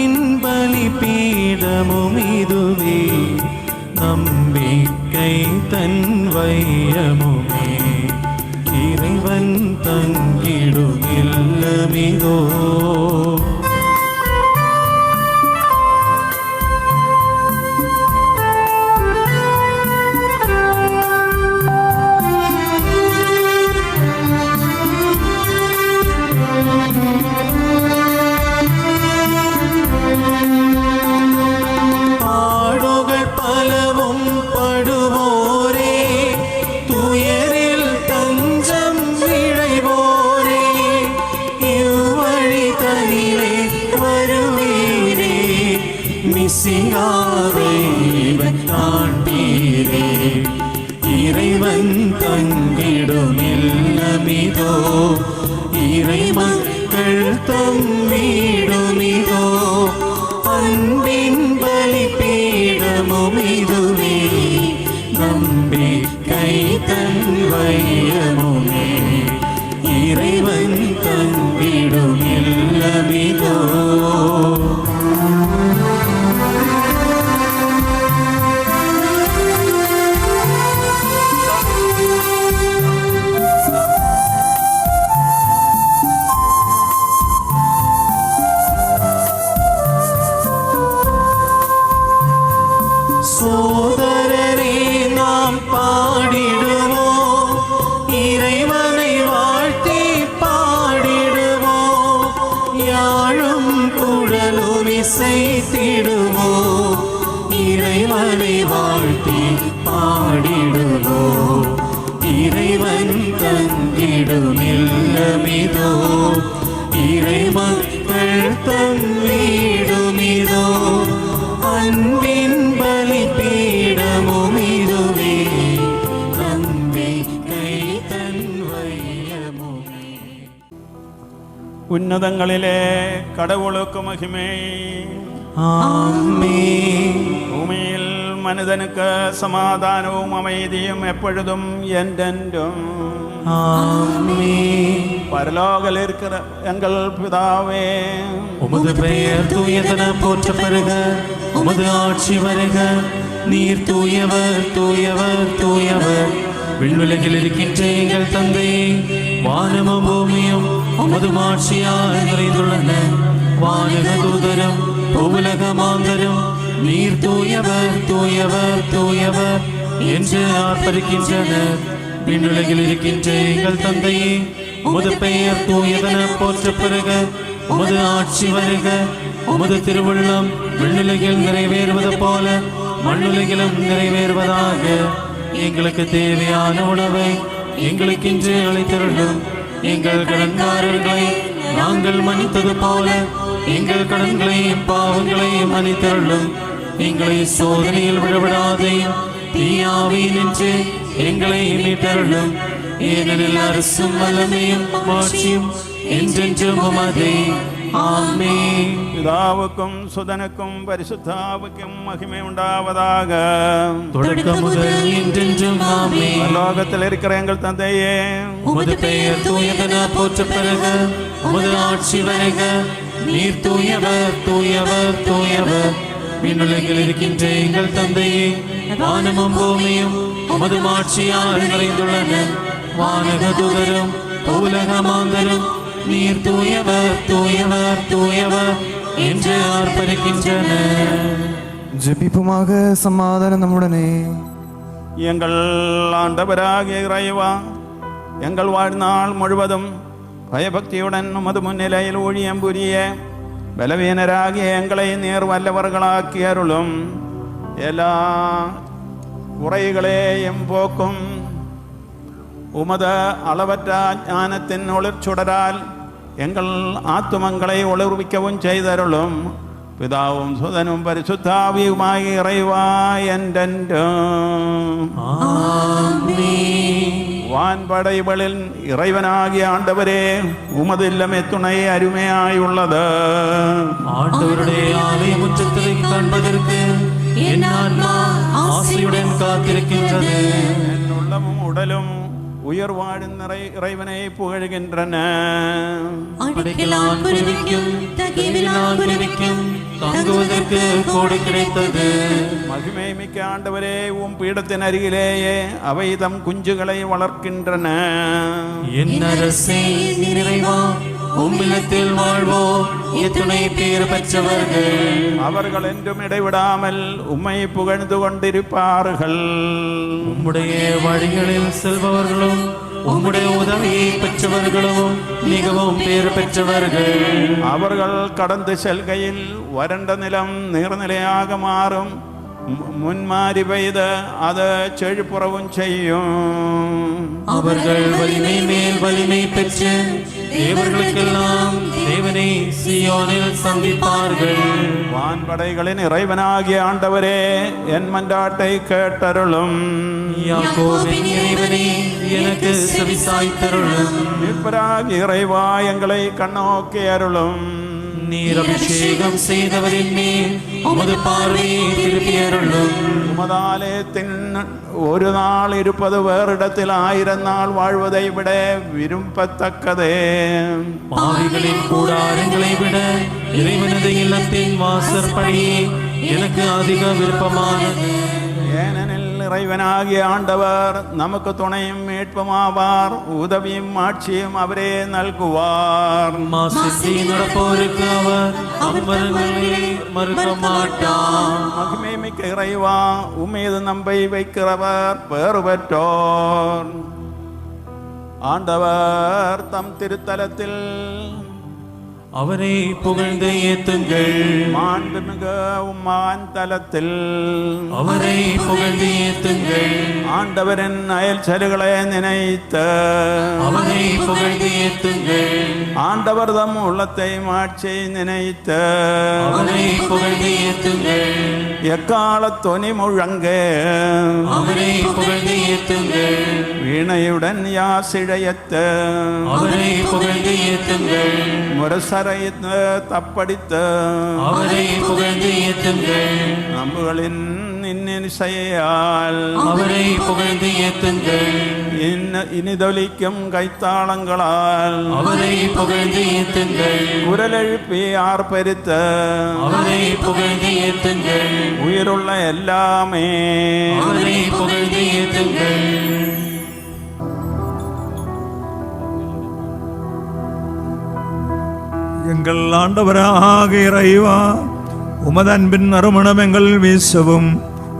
அன்பின் பலிபீடமும் இதுவே, நம்பிக்கை தன் வையமுமே, இறைவன் தங்கிடும் இல்லமிதோ. இறைவன் தங்கிடும் இல்லமிதோ, இறை மக்கள் தம் வீடுமிதோ, அன்பின் பலிபீடமும் இதுவே, நம்பிக்கை தன் வையமுமே, இறைவன் தங்கிடும் இல்லமிதோ. சோதரரே நாம் பாடிடுவோம், இறைவனை வாழ்த்தி பாடிடுவோம், யாழும் குழலும் இசைத்திடுவோம், இறைவனை வாழ்த்தி பாடிடுவோம், இறைவன் தங்கிடும் இல்லமிதோ, இறை மக்கள் தம் வீடுமிதோ, அன்பின் பலிபீடமும் இதுவே, நம்பிக்கை தன் வையமுமே. உன்னதங்களிலே கடவுளுக்கு மகிமை. ஆமென். பூமியில் மனிதனுக்கு சமாதானமும் அமைதியும் எப்பொழுதும் என்றென்றும். ஆமென். பரலோகில் இருக்கிற எங்கள் பிதாவே, உமது பெயர் தூயதென போற்ற பெறுக, உமது ஆட்சி வருக, நீர் தூயவர் தூயவர் தூயவர், விண்ணுலகில் இருக்கின்ற எங்கள் தந்தை, வானமும் பூமியும் உமது ஆட்சியால் நிறைந்துள்ளன, வானக தூதரும் பூவுலக மாந்தரும் நீர் தூயவர் தூயவர் தூயவர் என்று ஆர்ப்பரிக்கின்றனர். விண்ணுலகில் இருக்கின்ற எங்கள் தந்தையே, உமது பெயர் தூயதென போற்ற பெறுக, உமது ஆட்சி வருக, உமது திருவுள்ளம் விண்ணுலகில் நிறைவேறுவது போல மண்ணுலகிலும் நிறைவேறுவதாக. எங்களுக்கு தேவையான உணவை எங்களுக்கு இன்று அளித்தருளும், எங்கள் கடன்காரர்களை நாங்கள் மன்னித்தது போல எங்கள் கடன்களையும் பாவங்களையும் மன்னித்தருளும், எங்களை சோதனையில் விடவிடாதையும் தீயாவினின்று எங்களை மீட்டருளும், ஏனெனில் அரசும் வல்லமையும் ஆட்சியும் என்றென்றும் உமதே. ஆமென். பிதாவுக்கும் சுதனுக்கும் பரிசுத்தாவுக்கும் மகிமை உண்டாவதாக. தொடக்கம் முதல் என்றென்றும் ஆமென். பரலோகத்தில் இருக்கிற எங்கள் தந்தையே, உமது பெயர் தூயதென போற்ற பெறுக, உமது ஆட்சி வருக, நீர் தூயவர் தூயவர் தூயவர், விண்ணுலகில் இருக்கின்ற எங்கள் தந்தையே, வானமும் பூமியும் உமது ஆட்சியால் நிறைந்துள்ளன, வானக தூதரும் பூவுலக மாந்தரும் நீர் தூயவர் தூயவர் தூயவர் என்று ஆர்ப்பரிக்கின்றனர். ஜெபிப்புமாக. சமாதானம் நம்முடனே. எங்கள் ஆண்டவராகிய இறைவா, எங்கள் வாழ்நாள் முழுவதும் பயபக்தியுடன் உமது முன்னிலையில் ஊழியம் புரிய பலவீனராகிய எங்களை நேர் வல்லவர்களாக்கி அருளும். எல்லா குறைகளையும் போக்கும் உமது அளவற்ற ஞானத்தின் ஒளிர்ச்சுடரால் எங்கள் ஆத்துமங்களை ஒளிர்விக்கவும் செய்தருளும். பிதாவும் சுதனும் பரிசுத்தாவியுமாய் இறைவா என்றென்றும். வான்படைகளில் இறைவனாகிய ஆண்டவரே, உமது இல்லமே துணை அருமையாயுள்ளது. ஆண்டவருடைய ஆலய முற்றத்தை காண்பதற்கு என் ஆன்மா ஆசையுடன் காத்திருக்கின்றது. என் உள்ளமும் உடலும் உயர் வாழும் இறைவனை புகழ்கின்றன. அடிக்கலான் குருவிக்கும் தகிவிலான் குருவிக்கும் புகுவதற்கு கோடி கிடைத்தது. மகிமை மிக்க ஆண்டவரே, உம் பீடத்தின் அருகிலேயே அவை தம் குஞ்சுகளை வளர்க்கின்றன. என் அரசே நிறைவா, உம்மிடத்தில் வாழ்வோர் எத்துணை பேர் பெற்றவர்கள். அவர்கள் என்றும் இடைவிடாமல் உம்மை புகழ்ந்து கொண்டிருப்பார்கள். உம்முடைய வழிகளில் செல்பவர்களும் உம்முடைய உதவியை பெற்றவர்களும் மிகவும் பேர் பெற்றவர்கள். அவர்கள் கடந்து செல்கையில் வறண்ட நிலம் நீர்நிலையாக மாறும். முன்மாறி பெய்த அது செழிப்புறவும் செய்யும். அவர்கள் வலிமை மேல் வலிமை பெற்று தேவர்களுக்கெல்லாம் தேவனை சீயோனில் சந்திப்பார்கள். வான்படைகளின் இறைவனாகிய ஆண்டவரே, என் மன்றாட்டை கேட்டருளும். யாக்கோபின் இறைவனே, எனக்கு செவிசாய்த்தருளும். மீட்பராகிய இறைவா, எங்களை கண்ணோக்கி அருளும். நீர் அபிஷேகம் செய்தவரின் மேல் உமது பார்வையை திருப்பி அருளும். உமதாலயத்தின் ஒரு நாள் இருப்பது வேறிடத்தில் 1000 நாள் வாழ்வதை விட விரும்பத்தக்கதே. பாவிகளின் கூடாரங்களை விட இறைவனது இல்லத்தின் வாசற்படியே எனக்கு அதிக விருப்பமானது. ஏனெனில் இறைவனாகிய ஆண்டவர் நமக்கு துணையும் மீட்புமாவார். உதவியும் ஆட்சியும் அவரே நல்குவார். மாசின்றி நடப்போருக்கு அவர் அமர்களை மறுக்க மாட்டார். மகிமை மிக்க இறைவா, உம்மீது நம்பை வைக்கிறவர் பேறு பெற்றோர். ஆண்டவர் தம் திருத்தலத்தில் அவரை புகழ்ந்து ஏத்துங்கள். மாண்புமிகு உம்மான் தலத்தில் அவரை புகழ்ந்து ஏத்துங்கள். ஆண்டவரின் அயல் செருகளை நினைத்து அவரை புகழ்ந்து ஏத்துங்கள். ஆண்டவர் தம் உள்ளத்தை மாட்சி நினைத்து அவரை புகழ்ந்து ஏத்துங்கள். எக்கால தொனி முழங்க அவரை புகழ்ந்து ஏத்துங்கள். வீணையுடன் யாசிழையத்து அவரை புகழ்ந்து ஏத்துங்கள். முரசரை தப்படித்து அவரை புகழ்ந்து ஏத்துங்கள். நம்புகளின் இன்னிசையால் அவரை புகழ்ந்து ஏத்துங்கள். இனிதொலிக்கும் கைத்தாளங்களால் அவரை புகழ்ந்து ஏத்துங்கள். குரலெழுப்பி ஆர்ப்பரித்த அவரை புகழ்ந்து ஏத்துங்கள். உயிருள்ள எல்லாமே அவரை புகழ்ந்து ஏத்துங்கள். எங்கள் ஆண்டவராக இறைவா, உமது அன்பின் நறுமணம் எங்கள் வீசவும்,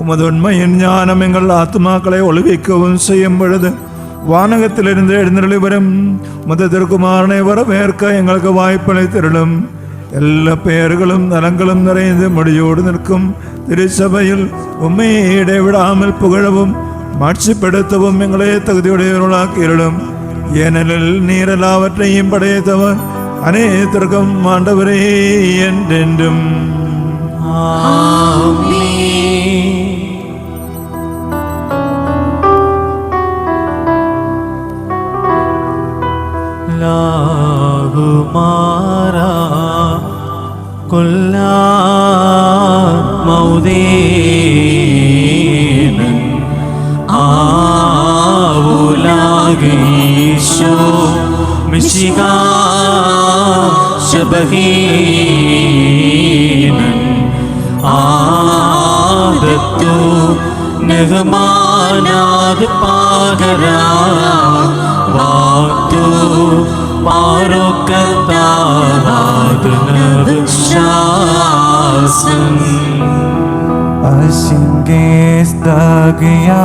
உமது உண்மையின் ஞானம் எங்கள் ஆத்மாக்களை ஒளிவிக்கவும் செய்யும் பொழுது வானகத்திலிருந்து எழுந்தருளி வரும் உமது திருக்குமாரனை வரவேற்க எங்களுக்கு வாய்ப்பளித்திருளும். எல்லா பெயர்களும் நலங்களும் நிறைந்து முடியோடு நிற்கும் திருச்சபையில் உம்மை இடைவிடாமல் புகழவும் மாட்சிப்படுத்தவும் எங்களை தகுதியுடையவர்களாக்கியிருளும். ஏனெனில் நீர் எல்லாவற்றையும் படைத்தவர், அனைத்திற்கும் ஆண்டவரே என்றென்றும். ലാകുമാരാ കൊല്ലാ മൗദേനൻ ആവുലാഗീശോ മിശിഹാ ശബഹീനൻ ആദത്തു നെഹ്മാനാദ് പാകരാ വാത്തു പാരോക്കത്താവാദ് നവശാസൻ Ashinges dagiya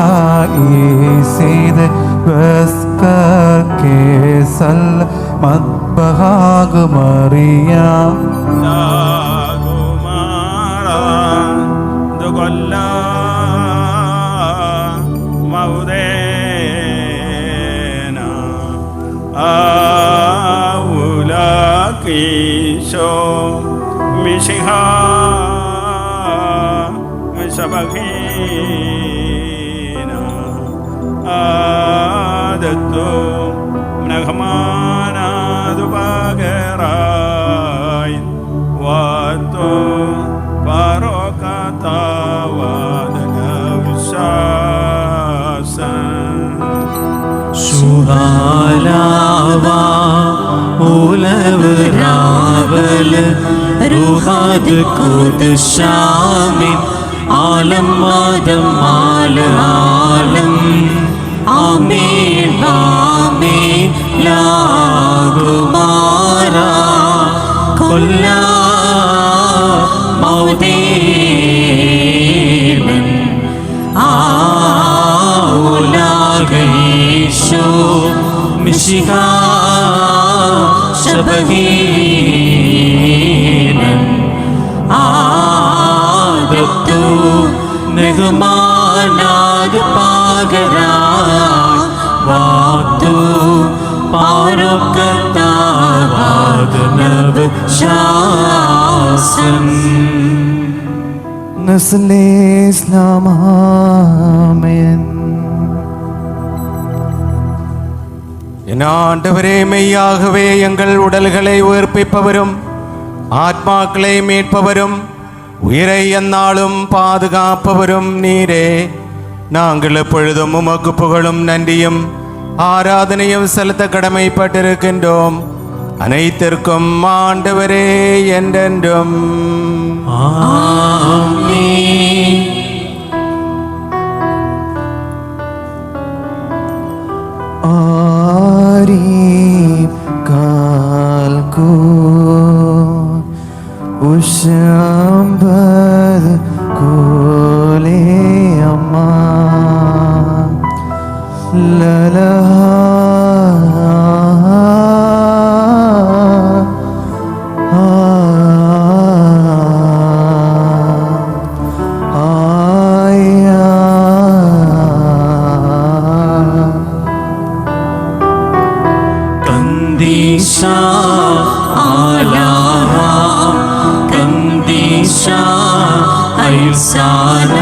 isid veska kesal matbahag Maria കൊല്ല മൗദേന ആവുലാകീശോ മിശിഹാ മിശബഹീന ആദത്തു നഹ്മാനാദു പകരായി വാത്തു പാരോകത്താവാദന വിശ്വാസ சுகாலாவா உலவராவல ருஹாது குதுஷாமின் ஆலம் மாதம் ஆலம் ஆமீன் ஆமீன் லாகுமாரா கொல்லா மௌதேவன் ஆவுலாகேஷோ மிஷிகா ശബഹീനൻ ആദത്തു നെഹ്മാനാദ് പാഗരാ വാത്തു പാരൊക്കത്താവാദ് നബ് ശാസൻ നസ്ലേ ഇസ്ലാമാമേൻ. என் ஆண்டவரே, மெய்யாகவே எங்கள் உடல்களை உயிர்ப்பிப்பவரும் ஆத்மாக்களை மீட்பவரும் உயிரை எந்நாளும் பாதுகாப்பவரும் நீரே. நாங்கள் எப்பொழுதும் உமக்கு புகழும் நன்றியும் ஆராதனையும் செலுத்த கடமைப்பட்டிருக்கின்றோம். அனைத்திற்கும் ஆண்டவரே என்றென்றும் ஆமென். आरीब काल को उशंबर को ले अम्मा लला കന്ദീശാ ആലാറാം കന്ദീശാ ഐസാന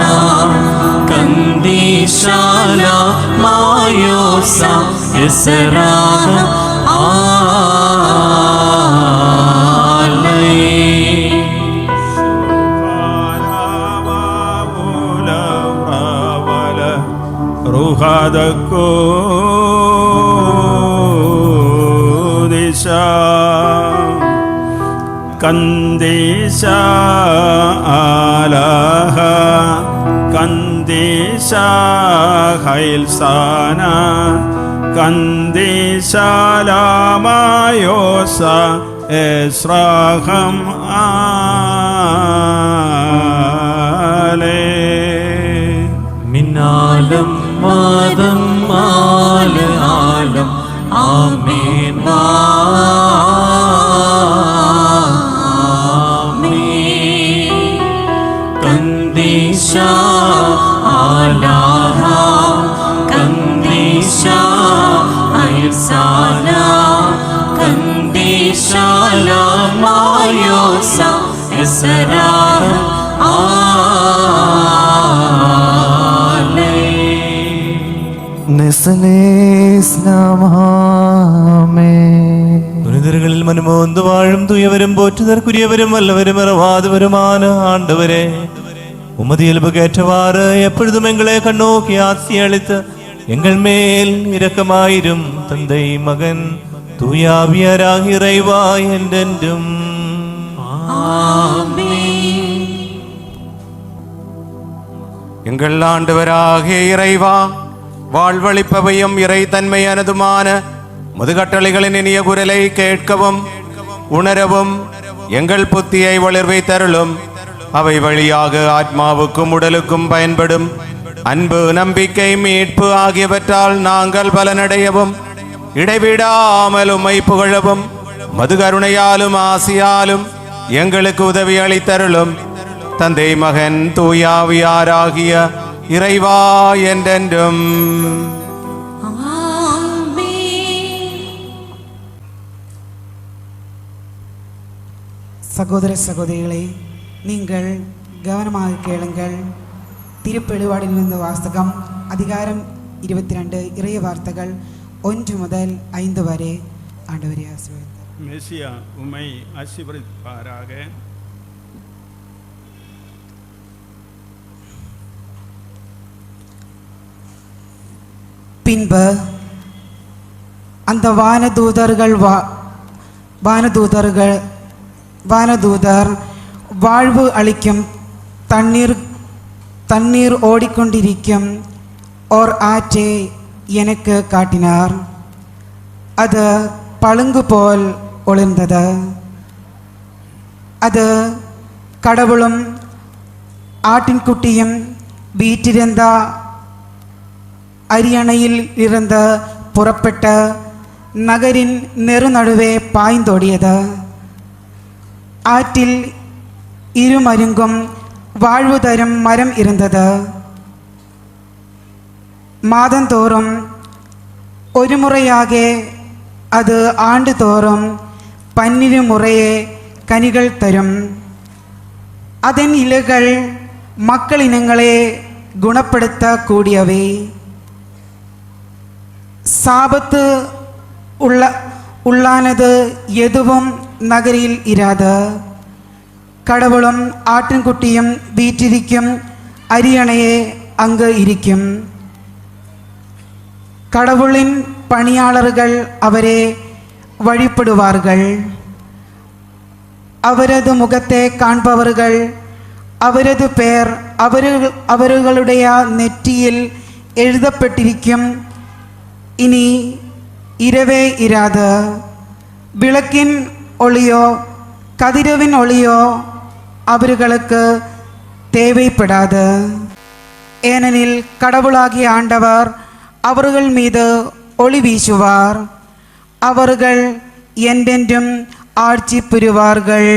കന്ദീശാല മായോസ ഇസ്രാഹ ആലൈ റുഹാദക്കോ കന്ദേശ ആലാഹ കന്ദേശ ഹൈൽസാന കന്ദേശാലാമായോസ എസ്രാഹം ആലേ മിന്നാലം മാതം ആല ആലം ആമേൻ ആമേൻ. കന്ദീശാ ആലാഹ കന്ദീശാ ഐസാന കന്ദീശാല മായോസ എസ്രാഹ ആലൈ. പുനിതർകളിൽ മനമോന്ത് വാഴും തുയവരും പോറ്റുതർക്കുரியവരും വല്ലവരും മറവാതവരുമാണ് ആണ്ടവരെ. ഉമതിയൽബ് കേറ്റവാറ് എപ്പോഴും എങ്ങളെ കണ്ണോക്കി ആസിയളിത്ത് എങ്ങൾ മേൽ ഇരക്കമായിരും തந்தை മകൻ തൂയാവിയരാകി ഇறைவாய் என்றென்றும் ஆமென். எங்கள் ஆண்டவராகிய இறைவா, வாழ்வளிப்பவையும் இறை தன்மையானதுமான முதுகட்டளைகளின் இனிய குரலை கேட்கவும் உணரவும் எங்கள் புத்தியை வளர்வை தருளும். அவை வழியாக ஆத்மாவுக்கும் உடலுக்கும் பயன்படும் அன்பு, நம்பிக்கை, மீட்பு ஆகியவற்றால் நாங்கள் பலனடையவும் இடைவிடாமல் உம்மை புகழவும் மதுகருணையாலும் ஆசியாலும் எங்களுக்கு உதவி அளித்தருளும். தந்தை மகன் தூயாவியாராகிய இறைவா என்றென்றும். சகோதர சகோதரிகளே, நீங்கள் கவனமாக கேளுங்கள். திருப்பெழுவாடிலிருந்து வாசகம், அதிகாரம் 22, இறைய வார்த்தைகள் 1 முதல் 5 வரை. ஆண்டவரே ஆசீர்வதித்தார். மெசியா உம்மை ஆசீர்வதிப்பாராக. பின்பு அந்த வானதூதர் வாழ்வு அளிக்கும் தண்ணீர் ஓடிக்கொண்டிருக்கும் ஓர் ஆற்றை எனக்கு காட்டினார். அது பழுங்கு போல் ஒளிர்ந்தது. அது கடவுளும் ஆட்டின்குட்டியும் வீற்றிருந்த அரியணையில் இருந்து புறப்பட்ட நகரின் நெருநடுவே பாய்ந்தோடியது. ஆற்றில் இருமருங்கும் வாழ்வு தரும் மரம் இருந்தது. மாதந்தோறும் ஒரு முறையாக அது ஆண்டுதோறும் 12 முறையே கனிகள் தரும். அதன் இலைகள் மக்களினங்களே குணப்படுத்தக்கூடியவை. சாபத்து உள்ளானது எதுவும் நகரில் இராது. கடவுளும் ஆட்டின்குட்டியும் வீற்றிருக்கும் அரியணையே அங்கு இருக்கும். கடவுளின் பணியாளர்கள் அவரே வழிபடுவார்கள். அவரது முகத்தை காண்பவர்கள் அவரது பெயர் அவர்களுடைய நெற்றியில் எழுதப்பட்டிருக்கும். இனி இரவே இராது. விளக்கின் ஒளியோ கதிரவின் ஒளியோ அவர்களுக்கு தேவைப்படாது. ஏனெனில் கடவுளாகிய ஆண்டவர் அவர்கள் மீது ஒளி வீசுவார். அவர்கள் என்றென்றும் ஆட்சி புரிவார்கள்.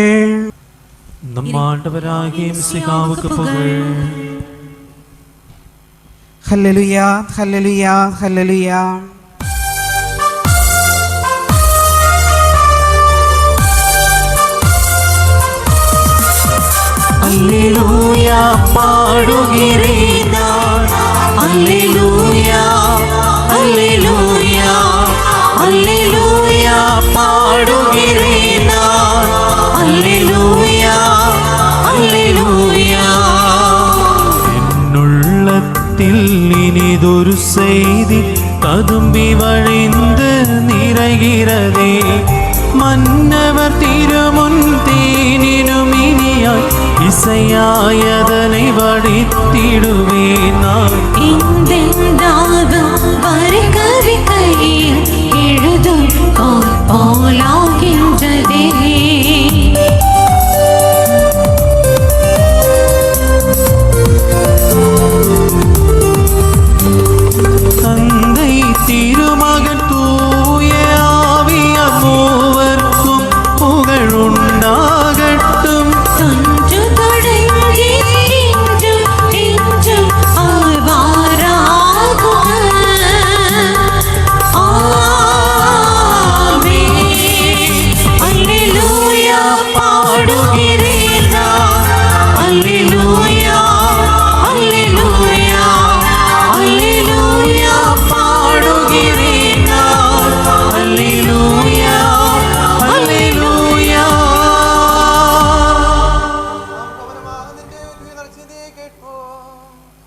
நம் ஆண்டவராகிய மிசிகாவுக்கு புகழ். ஹல்லேலூயா, ஹல்லேலூயா, ஹல்லேலூயா. அல்லேலூயா பாடுகிறேன் நான். அல்லேலூயா, அல்லேலூயா, அல்லேலூயா பாடுகிறேன் நான். அல்லேலூயா, அல்லேலூயா. என்னுள்ளத்தில் இனிதொரு செய்தி ததும்பி வழிந்து நிறைகிறதே. மன்னவர் திருமுன் தேனினும் இனியாய் இசையாயதனை வடித்திடுவேன் நான். கையில் எழுதும் போலாகின்றதே. தந்தை திருமகன் தூய ஆவியார் மூவர்க்கும் புகழுண்டாகட்டும். தொன்று தொடங்கி இன்றும் என்றும் ஆழ்வாராகுக. ஆமென். அல்லேலூயா பாடுகிறேன் நான். அல்லேலூயா, அல்லேலூயா, அல்லேலூயா பாடுகிறேன் நான். அல்லேலூயா, அல்லேலூயா.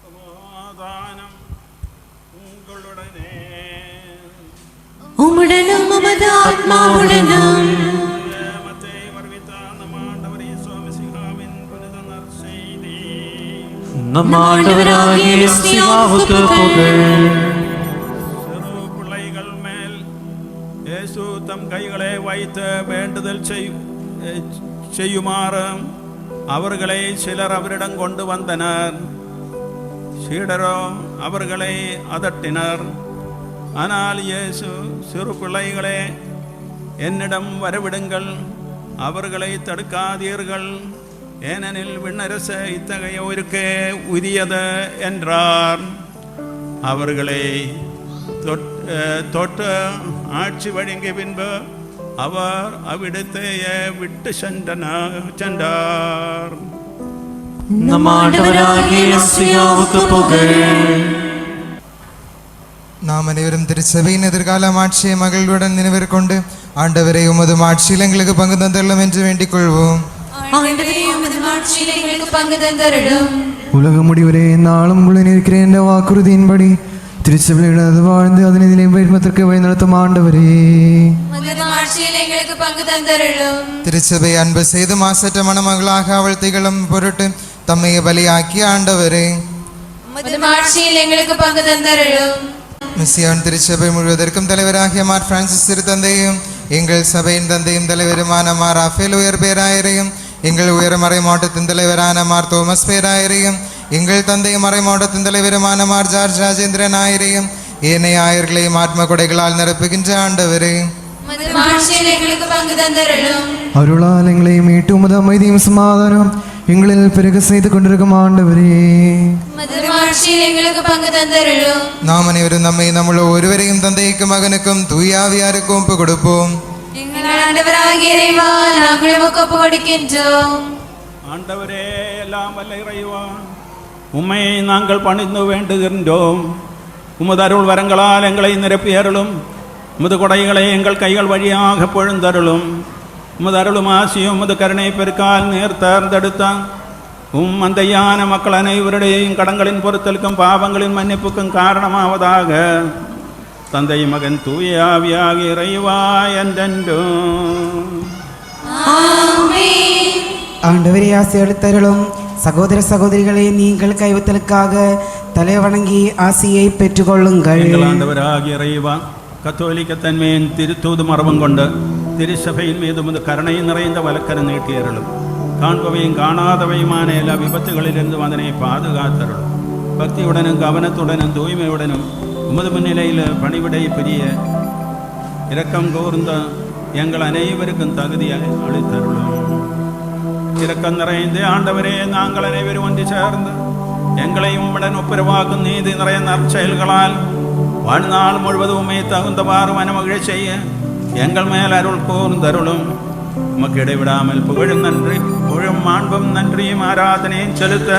சமாதானம் உங்களுடனே. உம்முடனும் உமது ஆத்மாவுடனும். மத்தை வருவித்தார் நம் ஆண்டவர் இயேசு மிசிகாவின் புனித நற்செய்தி. நம் ஆண்டவராகிய மிசிகாவுக்கு புகழ். சிறு பிள்ளைகள் மேல் இயேசு தம் கைகளை வைத்து வேண்டுதல் செய்யுமாறு அவர்களை சிலர் அவரிடம் கொண்டு வந்தனர். சீடரோ அவர்களை அதட்டினர். ஆனால் இயேசு, சிறு பிள்ளைகளே, என்னிடம் வரவிடுங்கள், அவர்களை தடுக்காதீர்கள், ஏனெனில் விண்ணரச இத்தகையோருக்கே உரியது என்றார். அவர்களை தொட்டு ஆட்சி வழங்கிய பின்பு அவர் அவ்விடத்தையே விட்டு சென்றார். நம் ஆண்டவராகிய மிசிகாவுக்கு புகழ். நாம் அனைவரும் திருச்சபையின் எதிர்கால ஆட்சியை மகிழ்வுடன் நினைவிற்கொண்டு ஆண்டவரை உமது ஆட்சியில் எங்களுக்கு பங்கு தந்தருளும் என்று வேண்டிக் கொள்வோம். ஆண்டவரே, உமது ஆட்சியில் எங்களுக்கு பங்கு தந்தருளும். உலக முடிவரே நாளும் உள்ள நிற்கிறேன் என்ற வாக்குறுதியின்படி திருச்சபையிடாது வாழ்ந்து அதனை நிலைமைக்கு வழி நடத்தும் ஆண்டவரே, உமது ஆட்சியில் எங்களுக்கு பங்கு தந்தருளும். திருச்சபை அன்பு செய்து மாசற்ற மணமகளாக அவள் திகழும் பொருட்டு தம்மை பலியாக்கிய ஆண்டவரே, உமது ஆட்சியில் எங்களுக்கு பங்கு தந்தருளும். மிஸ்ஸியான் திருச்சபை முழுவதற்கும் தலைவராகிய மார் பிரான்சிஸ் திருத்தந்தையும் எங்கள் சபையின் தந்தையும் தலைவருமான மார் ராஃபேல் உயர் பேராயரையும் எங்கள் உயர்மறை மாவட்டத்தின் தலைவரான மார் தோமஸ் பேராயரையும் எங்கள் தந்தையும் மறை மாவட்டத்தின் தலைவருமான மார் ஜார்ஜ் ராஜேந்திரன் ஆயரையும் ஏனைய ஆயர்களையும் ஆத்ம கொடைகளால் நிரப்புகின்ற ஆண்டவரே, உமது ஆட்சியில் எங்களுக்கு பங்கு தந்தருளும். அருளால் எங்களை மீட்டு உமது அமைதியும் சமாதானம் எங்களில் பிறகு செய்து கொண்டிருக்கும் ஆண்டவரே, உமது ஆட்சியில் எங்களுக்கு பங்கு தந்தருளும். நாம் அனைவரும் நம்மை நம்முள்ள ஒருவரையும் தந்தைக்கும் மகனுக்கும் தூயாவியாருக்கும் ஒப்பு கொடுப்போம். எங்கள் ஆண்டவராகிய இறைவா, நாங்கள் உமக்கு ஒப்பு கொடுக்கின்றோம். ஆண்டவரே, எல்லாம் வல்ல இறைவா, உம்மை நாங்கள் பணிந்து வேண்டுகின்றோம். உமது அருள் வரங்களால் எங்களை நிரப்பி அருளும். உமது கொடைகளை எங்கள் கைகள் வழியாக பொழுந்தருளும். உமது அருளும் ஆசியும் உமது கருணை பெருக்கால் நேர் தேர்ந்தெடுத்தான் அந்தையான மக்கள் அனைவருடையும் கடன்களின் பொறுத்தலுக்கும் பாவங்களின் மன்னிப்புக்கும் காரணமாவதாக தந்தை மகன் தூய ஆவியாகிய இறைவா என்றென்றும். ஆமென். ஆண்டவரே, ஆசி அளித்தருளும். சகோதர சகோதரிகளே, நீங்கள் கைவித்தலுக்காக தலை வணங்கி ஆசியை பெற்றுக்கொள்ளுங்கள். எங்கள் ஆண்டவராகிய இறைவா, கத்தோலிக்க தன்மையின் திருத்தூது மரபம் கொண்டு திருச்சபையின் மீது முது கருணை நிறைந்த வழக்கரை நீட்டியருளும். காண்பவையும் காணாதவையுமான எல்லா விபத்துகளிலிருந்தும் அதனை பாதுகாத்தருளும். பக்தியுடனும் கவனத்துடனும் தூய்மையுடனும் உமது முன்னிலையில் பணிவிடை பிரிய இரக்கம் கூர்ந்த எங்கள் அனைவருக்கும் தகுதியை அளித்தருளும். இரக்கம் நிறைந்து ஆண்டவரே, நாங்கள் அனைவரும் ஒன்று சேர்ந்து எங்களையும் உம்முடன் ஒப்புரவாக்கும் நீதி நிறைய நற்செயல்களால் வாழ்நாள் முழுவதுமே தகுந்தவாறு மனமகிழ செய்ய எங்கள் மேல் அருள் கூர்ந்தருளும். உமக்கு இடைவிடாமல் புகழும் மாண்பும் நன்றியும் ஆராதனையும் செலுத்த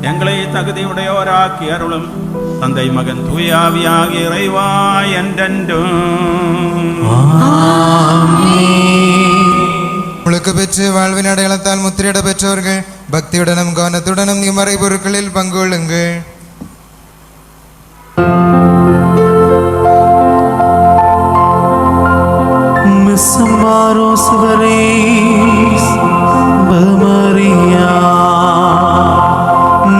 எங்களை தகுதியுடையோராக்கி அருளும். தந்தை மகன் தூயாவியாகிய இறைவா என்றென்றும். முழுக்க பெற்று வாழ்வின் அடையாளத்தால் முத்திரையிட பெற்றவர்கள் பக்தியுடனும் கவனத்துடனும் இம்மறை பொருட்களில் பங்கு கொள்ளுங்கள். Misambaros veris Maria,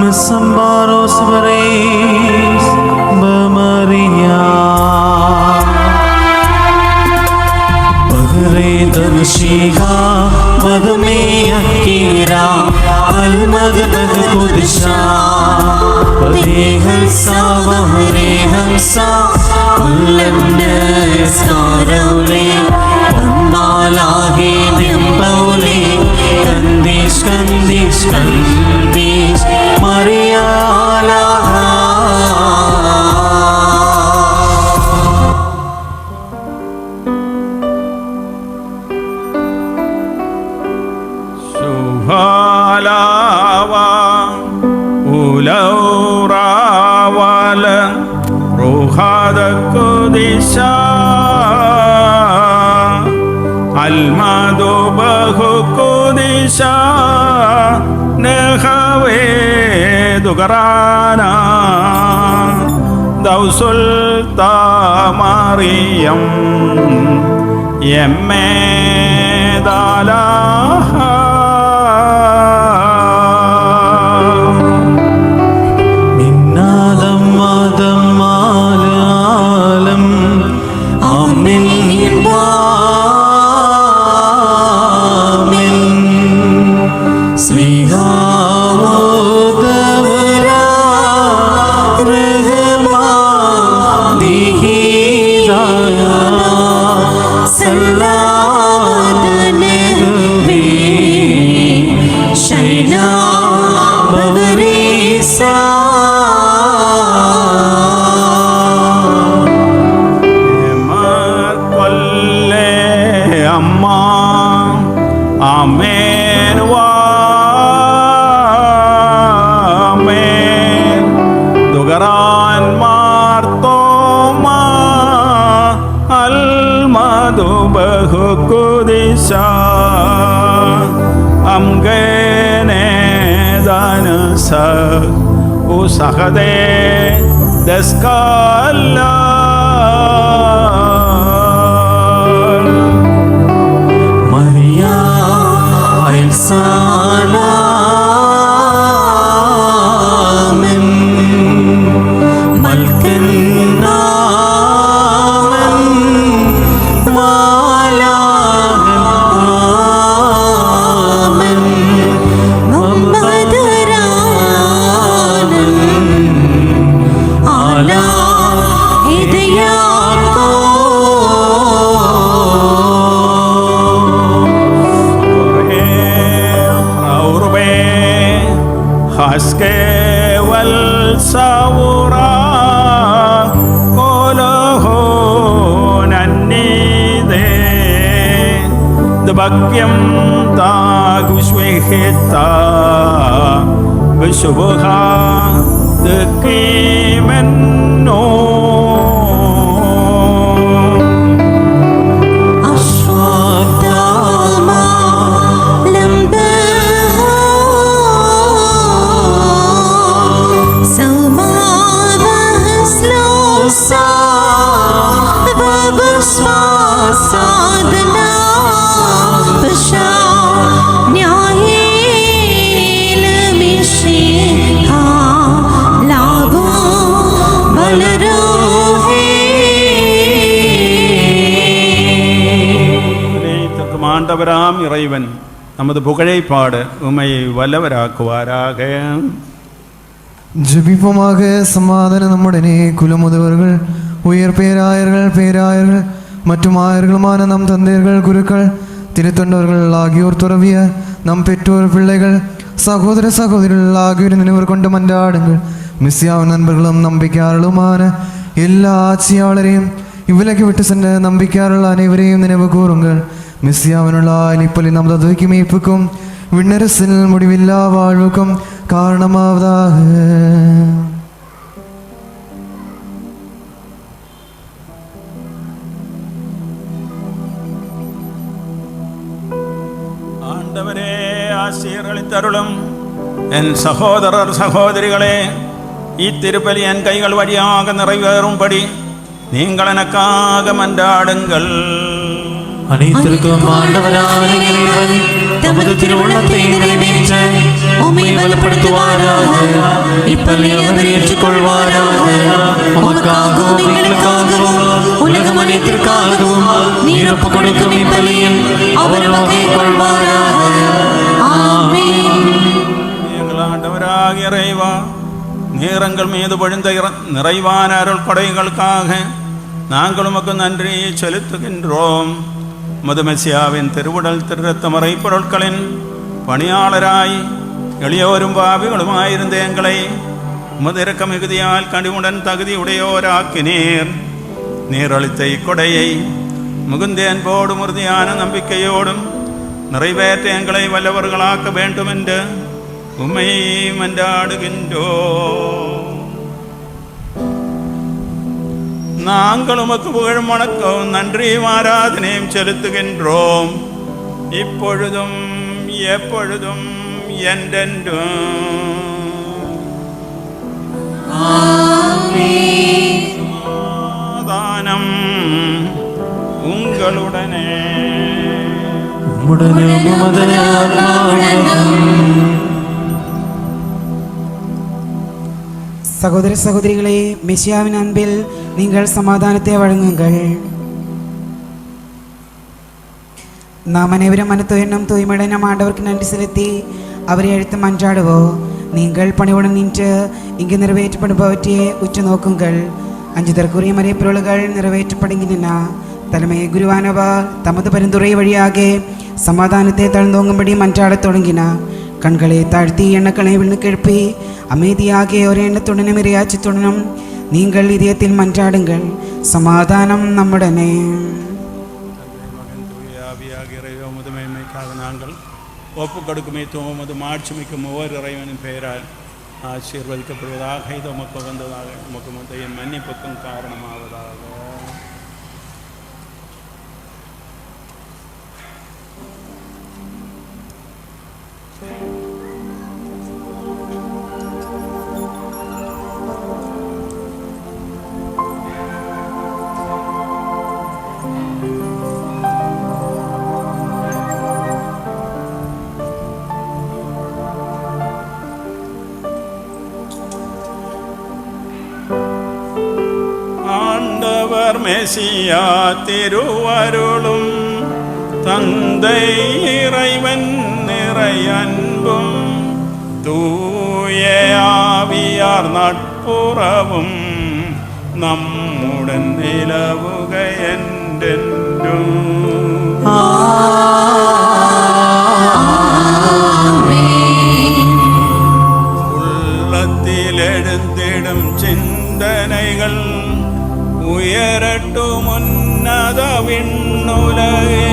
Misambaros veris Maria, Bagre Darshiga Madme Akira Almad Bag Kudisha Bade Hansa Vahre Hansa Ullamne Skaravle Pannalage Nimbavle Kandish Kandish Kandish Maria Alaha Suhalawa Ulauravala Ruhada Kudisha Almado Bahu Kudisha Nehave Dugarana Dausulta Mariam Yemmedalaha Usahade Deskala Maria El Salamen Malken Namen Malagen Ala Hidayako Raurbe Haske wal Saura Koloho Nannide Debakyam Tagusweheta Vishubha Dekimenno Ashwadama Lambaha Salmavaslosa Vabasvasadana Pasha Nyahilamishiha Labo Balarohe ஆண்டவராம் இறைவன் நமது புகழை பாட உமையை வல்லவராக்குவாராக. ஜெபிப்போமாக. சமாதான நம்முடனே குலமுதவர்கள் உயர் பேராயர்கள் மற்றும் ஆயர்களுமான நம் தந்தையர்கள் குருக்கள் திருத்தொண்டர்கள் ஆகியோர் துறவிய நம் பெற்றோர் பிள்ளைகள் சகோதர சகோதரிகள் ஆகியோர் நினைவு கொண்டு மன்றாடுங்கள். மிஸ்ஸியாவின் நண்பர்களும் நம்பிக்கையாளருமான எல்லா ஆட்சியாளரையும் இவ்விலக்கி விட்டு சென்ற நம்பிக்கையாளர்கள் அனைவரையும் நினைவு கூறுங்கள். மிஸ்ஸியாவினுள்ளாய் இப்பொழுது நமது துய்க்கு மீட்புக்கும் விண்ணரசில் முடிவில்லா வாழ்வுக்கும் காரணமாவதாக. ஆண்டவரே ஆசீர்வதித்தருளும். என் சகோதரர் சகோதரிகளே, இத்திருப்பலி என் கைகள் வழியாக நிறைவேறும்படி நீங்கள் எனக்காக மன்றாடுங்கள். அனைத்திற்கும் ஆண்டவரான இறைவன் தமது திருவுள்ளத்தை நிறைவேற்ற உம்மை வலுப்படுத்துவாராக. இப்பலி அவர் ஏற்றுக்கொள்வாராக. உமக்காகவும் எங்களுக்காகவும் உலகம் அனைத்திற்காகவும் நீர் ஒப்புக் கொடுக்கும் இப்பலியில் அவர் வகை கொள்வாராக. ஆமென். எங்கள் ஆண்டவராக இறைவா, நேரங்கள் மீது பொழிந்த நிறைவான அருள் கொடைகளுக்காக நாங்கள் உமக்கு நன்றி செலுத்துகின்றோம். மதுமெசியாவின் திருவுடல் திருரத்த மறை பொருட்களின் பணியாளராய் எளியோரும் பாவிகளுமாயிருந்த எங்களை உமதிறக்க மிகுதியால் கனிவுடன் தகுதி உடையோராக்கினீர். நீரளித்த இக்கொடையை மிகுந்த அன்போடும் உறுதியான நம்பிக்கையோடும் நிறைவேற்ற எங்களை வல்லவர்களாக்க வேண்டும் என்று உம்மை மன்றாடுகின்றோம். நாங்கள் உமக்கு புகழும் வணக்கம் நன்றியும் ஆராதனையும் செலுத்துகின்றோம். இப்பொழுதும் எப்பொழுதும் என்றென்றும். சமாதானம் உங்களுடனே. சகோதர சகோதரிகளே, மெசியாவின் அன்பில் நீங்கள் சமாதானத்தை வழங்குங்கள். நாம் அனைவரும் மனத்தோ எண்ணம் தூய்மையுடன் நம் ஆண்டவருக்கு நன்றி செலுத்தி அவரை அழைத்து மன்றாடுவோம். நீங்கள் பணிவுடன் நின்று இங்கு நிறைவேற்றப்படுபவற்றை உற்று நோக்குங்கள். அஞ்சுதற்குரிய மறை பொருள்கள் நிறைவேற்றப்படுகின்றன. தலைமை குருவானவர் தமது பரிந்துரை வழியாக சமாதானத்தை தழுந்தோங்கும்படி மன்றாடத் தொடங்கினார். கண்களை தாழ்த்தி எண்ணக்களை விண்ணுக்கெழுப்பி அமைதியாக ஒரு எண்ணத்துடனும் இறையாட்சித்துடனும் நீங்கள் இதயத்தில் மன்றாடுங்கள். சமாதானம் நம்முடனே. முதுமைக்காக நாங்கள் ஒப்பு கொடுக்குமே தோமது மாட்சிமிக்கும் ஒவ்வொரு இறைவனின் பெயரால் ஆசீர்வதிக்கப்படுவதாக. இது உமக்கு வந்ததாக உமக்கு முந்தைய மன்னிப்புக்கும் காரணமாவதாக. மெசியா திருவருளும் தந்தை இறைவன் நிறை அன்பும் தூய ஆவியார் நட்புறவும் நம்முடன் நிலவுக என்றென்றும். உள்ளத்தில் எழுந்திடும் சிந்தனைகள் உயரட்டும் உன்னத விண்ணுலகே.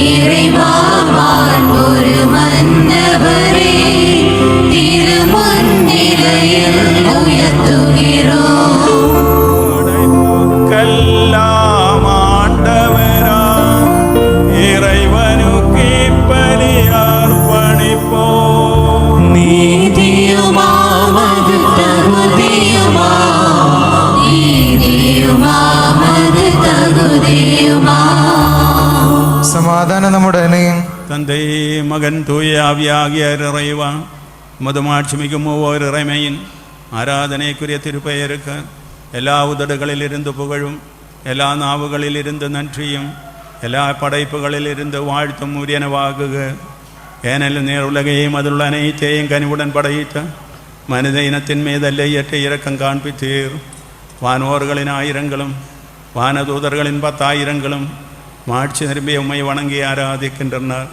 இறைவாவான் ஒரு மன்னவரே திருமுன்னிலையில் உயர்த்துகிறோம். கல்லாம் ஆண்டவரா இறைவனுக்கு பலியர்ப்பணிப்போம். நீதியுமாவது தகுதியுமா நீதியுமாவது தகுதியுமா. சமாதானம் நம்முடனே. தந்தை மகன் தூய ஆவியாகிய இறைவா மதுமாட்சிமிகும் ஒவ்வொரு இறைமையின் ஆராதனைக்குரிய திருப்பெயருக்கு எல்லா உதடுகளிலிருந்து புகழும், எல்லா நாவுகளிலிருந்து நன்றியும், எல்லா படைப்புகளிலிருந்து வாழ்த்தும் உரியனவாகுக. ஏனெனில் நேர் உலகையும் அதில் அனைத்தையும் கனிவுடன் படைத்த மனித இனத்தின் மீதல்ல இயற்ற இரக்கம் காண்பித்தீர். வானோர்களின் ஆயிரங்களும் வானதூதர்களின் 10,000ங்களும் மாட்சி நிரம்பிய உம்மை வணங்கி ஆராதிக்கின்றனர்.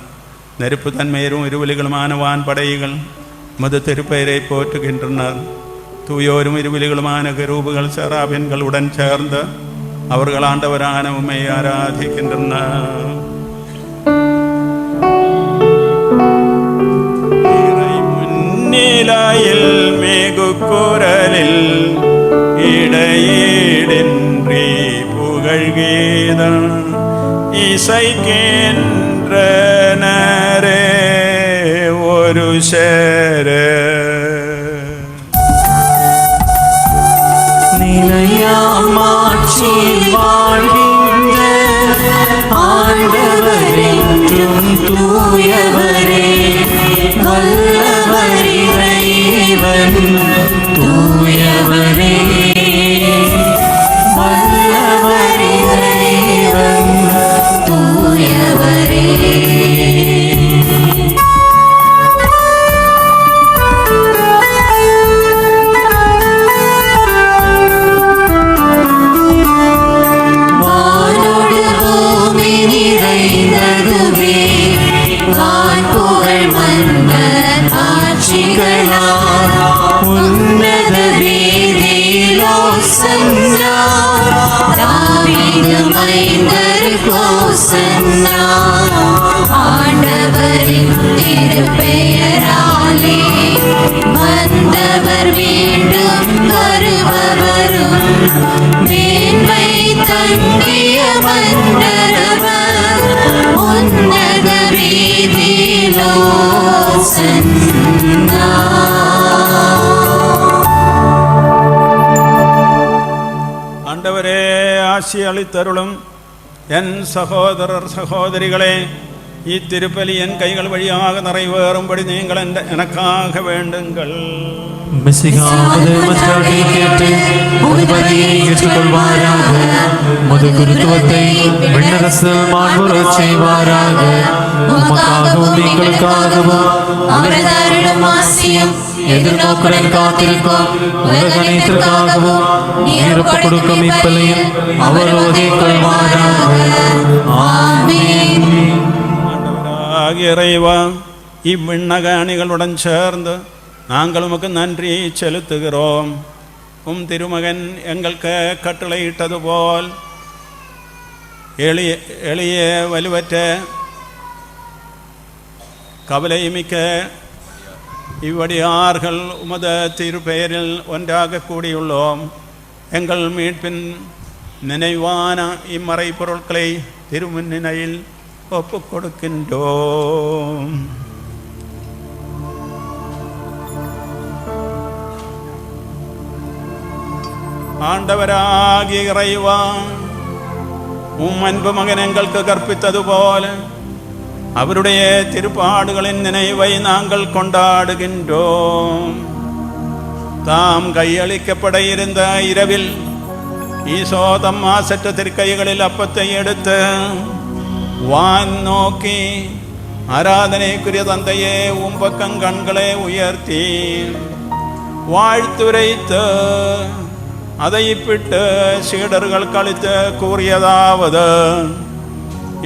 நெருப்பு தன்மையரும் இருவலிகளுமான வான்படைகள் மது திருப்பெயரை போற்றுகின்றனர். தூயோரும் இருவிலிகளுமான கரூபுகள் செராபின்களுடன் சேர்ந்து அவர்கள் ஆண்டவரான உம்மை ஆராதிக்கின்றனர். முன்னிலையில் மிகு குரலில் இடையீடின்றி புகழ்கீதம் இசைக்கின்றனரே ஒரு சேர. நிலையாமாட்சியில் வாழ்கின்ற ஆண்டவரென்றும் தூயவரே வல்லவர் இறைவன் தூயவரே வல்லவர் இறைவன் தூயவரே. உன்னத வீதியிலோ சன்னா தாவீது மைந்தருக்கு சன்னா. ஆண்டவரின் திருப்பெயராலே வந்தவர் மீண்டும் வருபவரும் மேன்மை தங்கிய மன்னரவர் உன்னத வீதியிலோ சன்னா. ஆண்டவரே ஆசி அளித்தருளும். என் சகோதரர் சகோதரிகளே, இத்திருப்பலி என் கைகள் வழியாக நிறைவேறும்படி நீங்கள் எனக்காக வேண்டுங்கள். மெசிகாவது மன்றாட்டை கேட்டு உமது பலியை ஏற்றுக்கொள்வாராக. உமது குருத்துவத்தை விண்ணரசில் மாண்புறச் செய்வாராக. உமக்காகவும் எங்களுக்காகவும் அவரது அருளும் ஆசியும் எதிர்நோக்குடன் காத்திருக்கும் உலகனைத்திற்காகவும் நீர் ஒப்புக் கொடுக்கும் இப்பலியில் அவர் ஓதிக் கொள்வாராக. ஆமென். ஆண்டவராகிய இறைவா, இவ்விண்ணக அணிகளுடன் சேர்ந்து நாங்கள் உமக்கு நன்றி செலுத்துகிறோம். உம் திருமகன் எங்களுக்கு கட்டளையிட்டது போல் எளிய வலுவற்ற கவலைமிக்க இவ்வடியார்கள் உமது திருப்பெயரில் ஒன்றாக கூடியுள்ளோம். எங்கள் மீட்பின் நினைவான இம்மறை பொருட்களை திருமுன்னிலையில் ஒப்புக் கொடுக்கின்றோம். ஆண்டவராகிய இறைவா, அன்பு மகன் எங்களுக்கு கற்பித்ததுபோல அவருடைய திருப்பாடுகளின் நினைவை நாங்கள் கொண்டாடுகின்றோம். தாம் கையளிக்கப்பட இருந்த இரவில் ஈசோ தம் மாசற்ற திருக்கைகளில் அப்பத்தை எடுத்து வான் நோக்கி, ஆராதனைக்குரிய தந்தையே, உம்பக்கம் கண்களை உயர்த்தி வாழ்த்துரைத்து அதை பிட்டு சீடர்கள் கழித்து கூறியதாவது: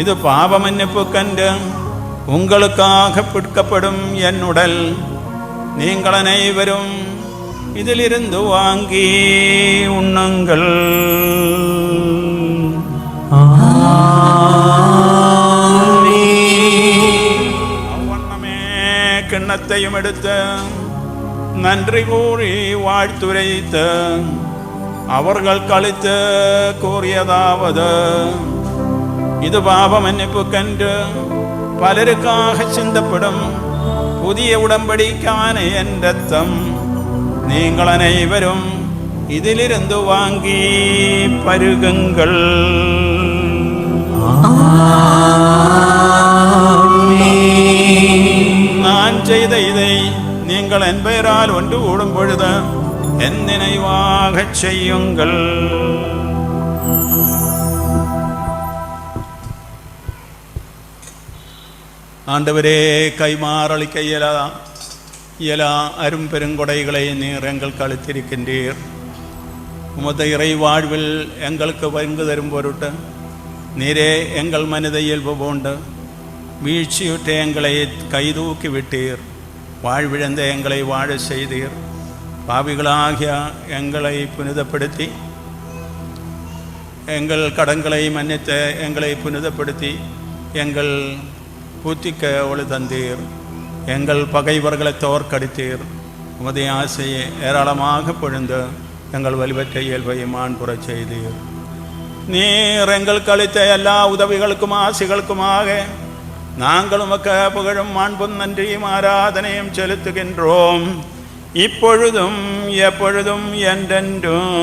இது பாவ மன்னிப்பு கண்டு உங்களுக்காக பிற்கப்படும் என் உடல். நீங்கள் அனைவரும் இதிலிருந்து வாங்கி உண்ணுங்கள். அவ்வண்ணமே கிண்ணத்தையும் எடுத்து நன்றி கூறி வாழ்த்துரைத்து அவர்கள் கழித்து கூறியதாவது: இது பாவ மன்னிப்பு கண்டு பலருக்காக சிந்தப்படும் புதிய உடன்படிக்கான என் இரத்தம். நீங்கள் அனைவரும் இதிலிருந்து வாங்கி பருகுங்கள். நான் செய்த இதை நீங்கள் என் பெயரால் ஒன்று கூடும் பொழுது என் நினைவாகச் செய்யுங்கள். ஆண்டவரே, கைமாறளிக்க இயலா அரும்பெருங்கொடைகளை நீர் எங்கள் கழித்திருக்கின்றீர். உமது இறை வாழ்வில் எங்களுக்கு பங்கு தரும் பொருட்டு நீரே எங்கள் மனித இயல்பு போண்டு வீழ்ச்சியுற்ற எங்களை கைதூக்கி விட்டீர். வாழ்விழந்த எங்களை வாழ செய்தீர். பாவிகளாகிய எங்களை புனிதப்படுத்தி எங்கள் கடன்களை மன்னித்த எங்களை புனிதப்படுத்தி எங்கள் பூத்திக்க ஒளி தந்தீர். எங்கள் பகைவர்களை தோற்கடித்தீர். உமது ஆசையை ஏராளமாக பொழிந்து எங்கள் வலிவற்ற இயல்பை மாண்புறச் செய்தீர். நீர் எங்களுக்கு அளித்த எல்லா உதவிகளுக்கும் ஆசைகளுக்குமாக நாங்கள் உமக்கு புகழும் மாண்பும் நன்றியும் ஆராதனையும் செலுத்துகின்றோம், இப்பொழுதும் எப்பொழுதும் என்றென்றும்.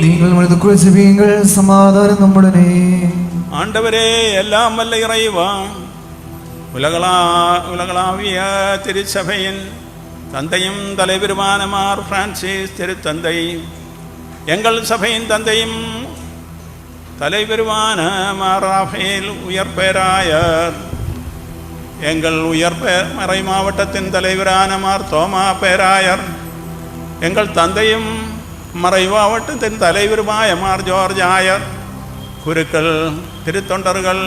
நீங்கள் மனித குறைசுவீங்கள், சமாதானம் நம்முடனே. ஆண்டவரே, எல்லாம் வல்ல இறைவா, உலகளாவிய திருச்சபையின் தந்தையும் தலைவருமான மார் பிரான்சிஸ் திருத்தந்தை, எங்கள் சபையின் தந்தையும் தலைவருமான மார் ராஃபேல் உயர்பேராயர், எங்கள் மறை மாவட்டத்தின் தலைவரான மார் தோமா பேராயர், எங்கள் தந்தையும் மறை மாவட்டத்தின் தலைவருമായ மார் ஜோர்ஜ் ஆயர், குருக்கள், திருத்தொண்டர்கள்,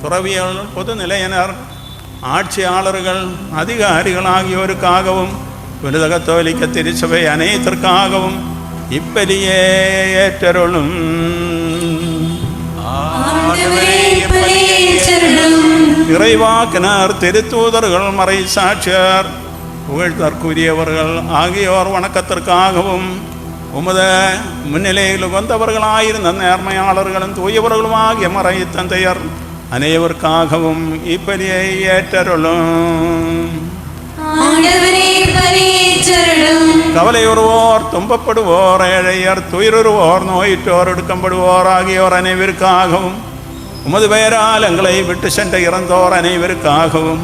துறவியல், பொதுநிலையினர், ஆட்சியாளர்கள், அதிகாரிகள் ஆகியோருக்காகவும் புனித கத்தோலிக்க திருச்சபை அனைத்திற்காகவும் இப்பலியே ஏற்றருளும். இறைவாக்கினர், திருத்தூதர்கள், மறை சாட்சியர், புகழ்தற்குரியவர்கள் ஆகியோர் வணக்கத்திற்காகவும் உமது முன்னிலையில் வந்தவர்களாயிருந்த நேர்மையாளர்களும் தூயவர்களும் ஆகிய மறை தந்தையர் அனைவருக்காகவும் இப்பலியை ஏற்றருளும். கவலையுறுவோர், துன்பப்படுவோர், ஏழையர், துயருவோர், நோயிற்றோர், எடுக்கப்படுவோர் ஆகியோர் அனைவருக்காகவும் உமது பெயரால் எங்களை விட்டு சென்ற இறந்தோர் அனைவருக்காகவும்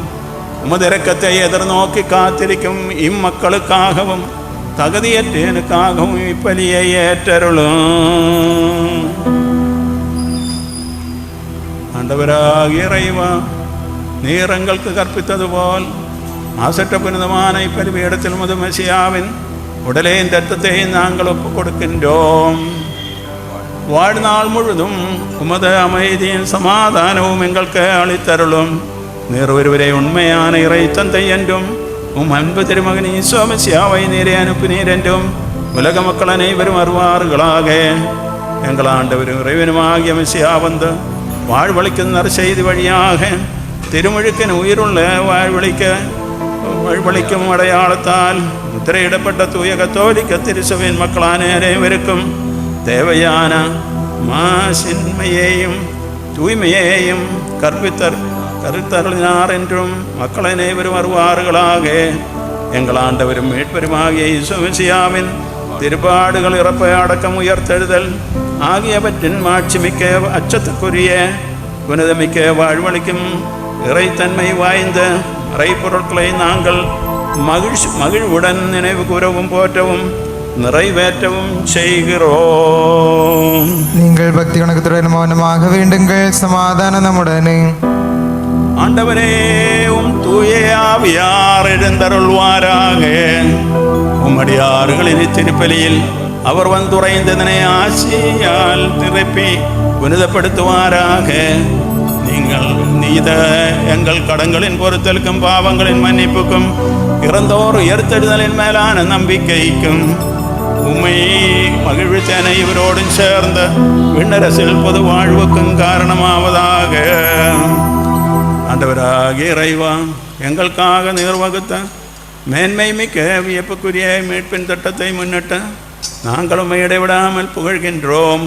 உமது இரக்கத்தை எதிர்நோக்கி காத்திருக்கும் இம்மக்களுக்காகவும் தகுதியற்றேனுக்காகவும் இப்பலியை ஏற்றருளும். ஆண்டவராகிய இறைவா, நீர் எங்களுக்கு கற்பித்தது போல் மாசற்ற புனிதமான இப்பலிபீடத்தில் உமது மெசியாவின் உடலையும் இரத்தத்தையும் நாங்கள் ஒப்புக் கொடுக்கின்றோம். வாழ்நாள் முழுதும் உமது அமைதியின் சமாதானமும் எங்களுக்கு அளித்தருளும். நீர் ஒருவரை உண்மையான இறை தந்தை என்றும் உம் அன்பு திருமகன் ஈசோ மெசியாவை நீரே அனுப்பினீர் என்றும் உலக மக்கள் அனைவரும் வருவார்களாக. எங்கள் ஆண்டவரும் இறைவனுமாகிய மெசியா வந்து வாழ்வழிக்கும் நற்செய்தி வழியாக திருமுழுக்கின் உயிருள்ள வாழ்வழிக்கும் அடையாளத்தால் முத்திரையிடப்பட்ட தூய கத்தோலிக்க திருச்சபையின் மக்களான அனைவருக்கும் தேவையான மாசின்மையையும் தூய்மையையும் கருத்தருளினார் என்றும் மக்கள் அனைவரும் வருவார்களாக. எங்கள் ஆண்டவரும் மீட்பருமாகிய இயேசு மெசியாவின் திருப்பாடுகள், இறப்பு, அடக்கம், உயர்த்தெழுதல் ஆகியவற்றின் மாட்சிமிக்க அச்சத்துக்குரிய புனிதமிக்க வாழ்வழிக்கும் இறைத்தன்மை வாய்ந்த இறைப்பொருட்களை நாங்கள் மகிழ்வுடன் நினைவு கூறவும் போற்றவும் நிறைவேற்றவும் செய்கிறோம். நீங்கள் பக்தி கணக்குத்துடன் மௌனமாக வேண்டுங்கள். சமாதானம் நம்முடனே. ஆண்டவரே, தூய ஆவியார் எழுந்தருள்வாராக. உம்மடியார்களின் திருப்பலியில் அவர் வந்துரைந்ததனை ஆசியால் திருப்பி புனிதப்படுத்துவாராக. நீங்கள் நீத எங்கள் கடன்களின் பொறுத்தலுக்கும் பாவங்களின் மன்னிப்புக்கும் இறந்தோர் உயர்த்தெழுதலின் மேலான நம்பிக்கைக்கும் உம்மை மகிழ்ச்சியான இவரோடும் சேர்ந்த விண்ணரசில் பொது வாழ்வுக்கும் காரணமாவதாக. ஆண்டவராகிய இறைவா, எங்களுக்காக நிர்வகித்த மேன்மை மிக்க வியப்புக்குரிய மீட்பின் திட்டத்தை முன்னிட்டு நாங்கள் உம்மை இடைவிடாமல் புகழ்கின்றோம்.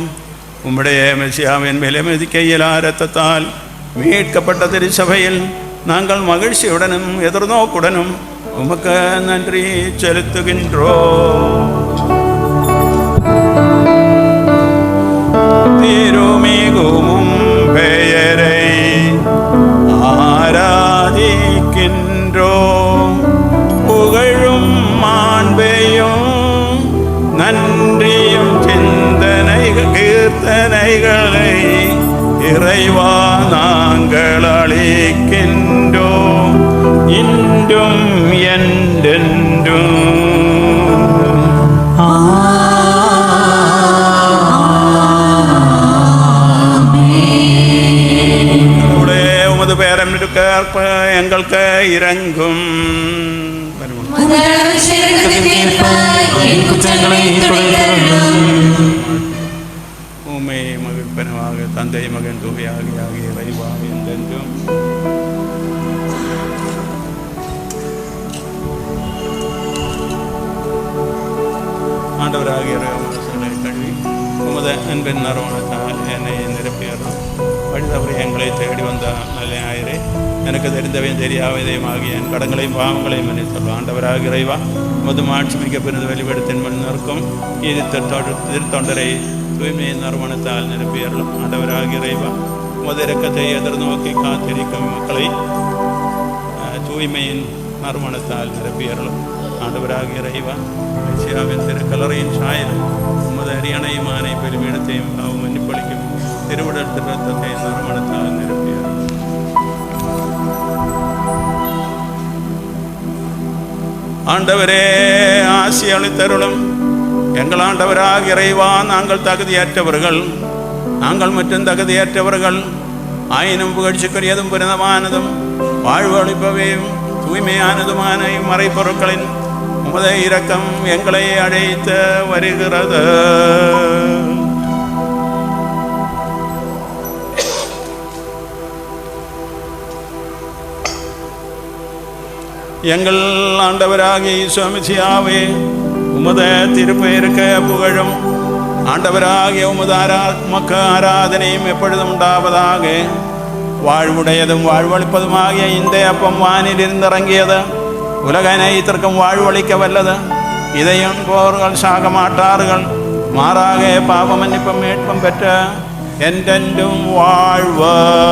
உம்முடைய மெசியாவின் மேலே மிதிக்க இயலா இரத்தத்தால் மீட்கப்பட்ட திருச்சபையில் நாங்கள் மகிழ்ச்சியுடனும் எதிர்நோக்குடனும் உமக்கு நன்றி செலுத்துகின்றோம். திருமிகும் பெயரை ஆராதிக்கின்றோம். புகழும் மாண்பையும் நன்றியும் கீர்த்தனைகளை இறைவா நாங்கள் அளிக்கின்றோம், இன்றும் என்றென்றும். உமது பேரம் எங்களுக்கு இறங்கும். உம்மை மகிழ்ப்பனவாக தந்தை மகன் தூவியாகி ஆகிய இறைவா என்றென்றும். ஆண்டவராகிய கல்வி உமது அன்பின் நறுவனத்தால் என்னை நிரப்பியறோம். வழிதவரை எங்களை தேடி வந்த நல்ல ஞாயிறே, எனக்கு தெரிந்தவையும் தெரியாதவையும் ஆகிய என் கடங்களையும் பாவங்களையும் மன்னித்தோம். ஆண்டவராக இறைவா, முது மாட்சி மிக்க பிறந்து வெளிப்படுத்தின் முன் நிற்கும் திருத்தொண்டரை தூய்மையின் நறுமணத்தால் நிரப்பியறலும். ஆண்டவராக இறைவா, முது இறக்கத்தை எதிர்நோக்கி காத்திருக்கும் மக்களை தூய்மையின் நறுமணத்தால் நிரப்பியறலும். ஆண்டவராக இறைவா, மெசியாவின் திருக்கலரையின் சாயலும் உமது அரியணையுமான பெருமிடத்தையும் பாவம் மன்னிப்பளிக்கும் திருவிடல் திருத்தத்தை நறுமணத்தால் நிரப்பியறலும். ஆண்டவரே, ஆசி அளித்தருளும். எங்கள் ஆண்டவராக இறைவா, நாங்கள் தகுதியற்றவர்கள், நாங்கள் மற்றும் தகுதியற்றவர்கள் ஆயினும் புகழ்ச்சிக்குரியதும் புனிதமானதும் வாழ்வு அளிப்பவையும் தூய்மையானதுமான மறைப்பொருட்களின் உமது இரக்கம் எங்களை அழைத்து வருகிறது. எங்கள் ஆண்டவராகிய இயேசு மெசியாவே, உமது திருப்பெயருக்கு புகழும். ஆண்டவராகிய உமது உமக்கு ஆராதனையும் எப்பொழுதும் உண்டாவதாக. வாழ்வுடையதும் வாழ்வளிப்பதுமாகிய இந்த அப்பம் வானில் இருந்திறங்கியது, உலக அனைத்திற்கும் வாழ்வளிக்க வல்லது. இதையும் போர்கள் சாக மாட்டார்கள், மாறாக பாவ மன்னிப்பும் மீட்பும் பெற்ற என்றென்றும் வாழ்வர்.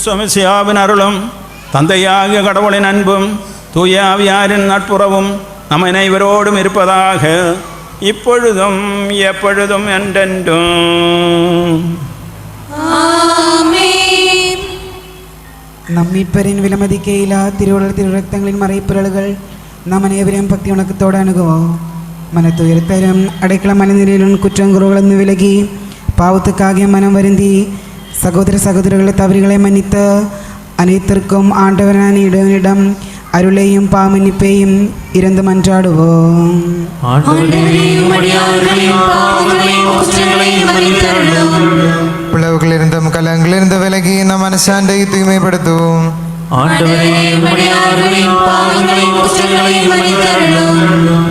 சுமசியாவின் அருளும் தந்தையாகிய கடவுளின் அன்பும் தூயாவியாரின் நட்புறவும் நம் அனைவரோடும் இருப்பதாக, இப்பொழுதும் எப்பொழுதும் என்றென்றும். ஆமென். நம்மீட்பரின் விலமதிக்கையிலா திருரத்தங்களின் மறைப்பொருள்கள் நாம் அனைவரையும் பக்தி உணக்கத்தோடு அணுகுவோம். மனத்துயர்த்தரும் அடைக்கல மனநிலையிலும் குற்றங்குறவுகளந்து விலகி பாவத்துக்காகிய மனம் வருந்தி சகோதர சகோதரர்களை தவறுகளை மன்னித்த அனைத்திற்கும் ஆண்டவரான இடம் அருளையும் பாமன்னிப்பையும் இறந்து மன்றாடுவோம். பிளவுகளிருந்தும் கலங்களிலிருந்து விலகி நம் மனசாண்டை தூய்மைப்படுத்துவோம்.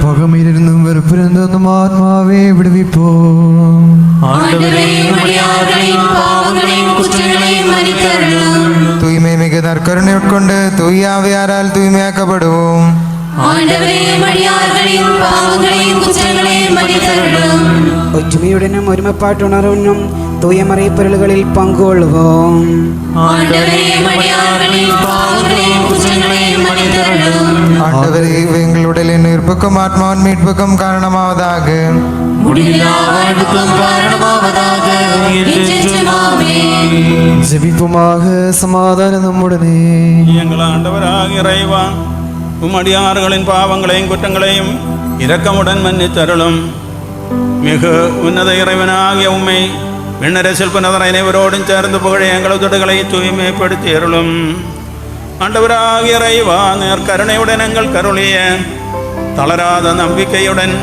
பகமையிலிருந்தும் வெறுப்பிருந்தும் ஆத்மாவே விடுவிப்போம். தூய்மை மிகு நற்கருணை உட்கொண்டு தூயாவியாரால் தூய்மையாக்கப்படுவோம். ஒற்றுமையுடனும் ஒருமைப்பாட்டுணர்வுடனும் தூய மறைப்பொருள்களில் பங்கு கொள்வோம். ஆண்டவரே, எங்கள் உடலின் உயிர்ப்புக்கும் ஆத்மாவின் மீட்புக்கும் காரணமாவதாக. ஜெபிப்புமாக. சமாதானம் நம்முடனே. எங்கள் ஆண்டவராக இறைவா, உம்மடியார்களின் பாவங்களையும் குற்றங்களையும் இரக்கமுடன் மன்னித்தருளும். மிகு உன்னத இறைவனாகிய உம்மை விண்ணரசில் புனதர் அனைவரோடும் சேர்ந்து புகழ எங்களது தொடுகளை தூய்மைப்படுத்தி அருளும். ஆண்டவராகிய இறைவா, கருணையுடன் எங்கள் கருளிய தளராத நம்பிக்கையுடன்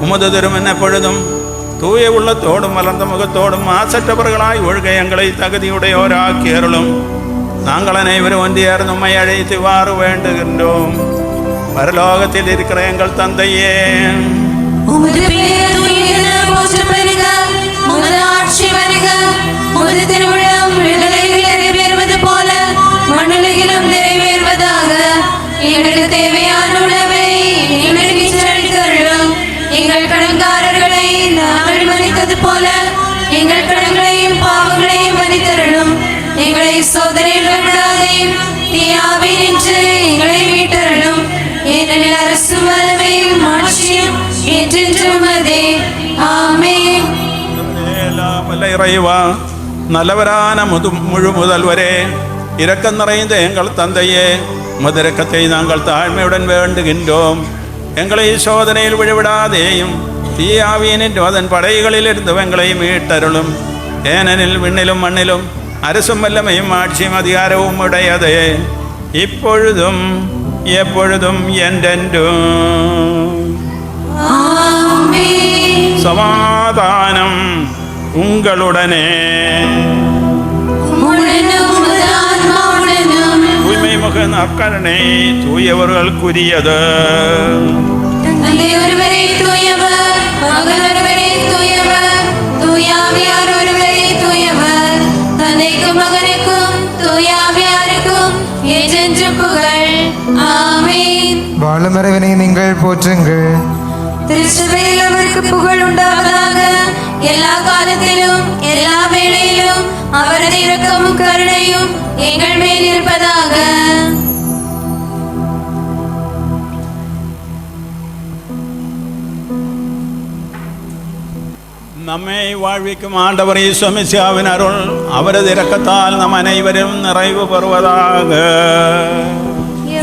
உமது திருமண பொழுதும் தூய உள்ளத்தோடும் வளர்ந்த முகத்தோடும் மாசற்றவர்களாய் ஒழுக எங்களை தகுதியுடையோராக்கி அருளும். நாங்கள் அனைவரும் ஒன்றியார் உம்மை அழைத்து வார வேண்டுகின்றோம். பரலோகத்தில் இருக்கிற எங்கள் தந்தையே, உமது பெயர் தூயதென போற்றப்படுக. உமது ஆட்சி வருக. உமது திருவுள்ளம் விண்ணுலகில் நிறைவேறுவது போல மண்ணுலகிலும் நிறைவேறுவதாக. எங்களுக்கு தேவையான உணவை எங்களுக்கு அளித்தருளும். எங்கள் கடன்காரர்களை நாங்கள் மன்னித்தது போல எங்கள் கடன்களையும் பாவங்களையும் மன்னித்தருளும். எங்களை சோதனையில் விடாதேயும் தீயாவினின்று எங்களை மீட்டருளும். ஏனெனில் அரசு வல்லமையும் ஆட்சியும் என்றென்றும் உமதே. ஆமென். இறைவா, நல்லவரான முழு முதல்வரே, இரக்கம் நிறைந்த எங்கள் தந்தையே, மதுரக்கத்தை நாங்கள் தாழ்மையுடன் வேண்டுகின்றோம். எங்களை சோதனையில் விழுவிடாதேயும் தீயாவியனின் அதன் படைகளில் இருந்து எங்களை மீட்டருளும். ஏனெனில் விண்ணிலும் மண்ணிலும் அரசும் வல்லமையும் ஆட்சியும் அதிகாரமும் உடையதே, இப்பொழுதும் எப்பொழுதும் என்றென்றும். ஆமென். சமாதானம் உங்களுடனே. தூய்மை முக நற்கருணை தூயவர்களுக்குரியது. தந்தை ஒருவரே தூயவர், மகன் ஒருவரே தூயவர், தூயாவியார் ஒருவரே தூயவர். தந்தைக்கும் மகனுக்கும் தூயாவியாருக்கும் என்றென்றும் புகழ். ஆமென். வாழும் இறைவனை நீங்கள் போற்றுங்கள். திருச்சபையில் அவருக்கு புகழ் உண்டாவதாக. எல்லா காலத்திலும் எல்லா வேளையிலும் அவரது இரக்கமும் கருணையும் எங்கள் மேல் இருப்பதாக. நம்மை வாழ்விக்கும் ஆண்டவர் இயேசு மெசியாவின் அருள் அவரது இரக்கத்தால் நம் அனைவரும் நிறைவு பெறுவதாக.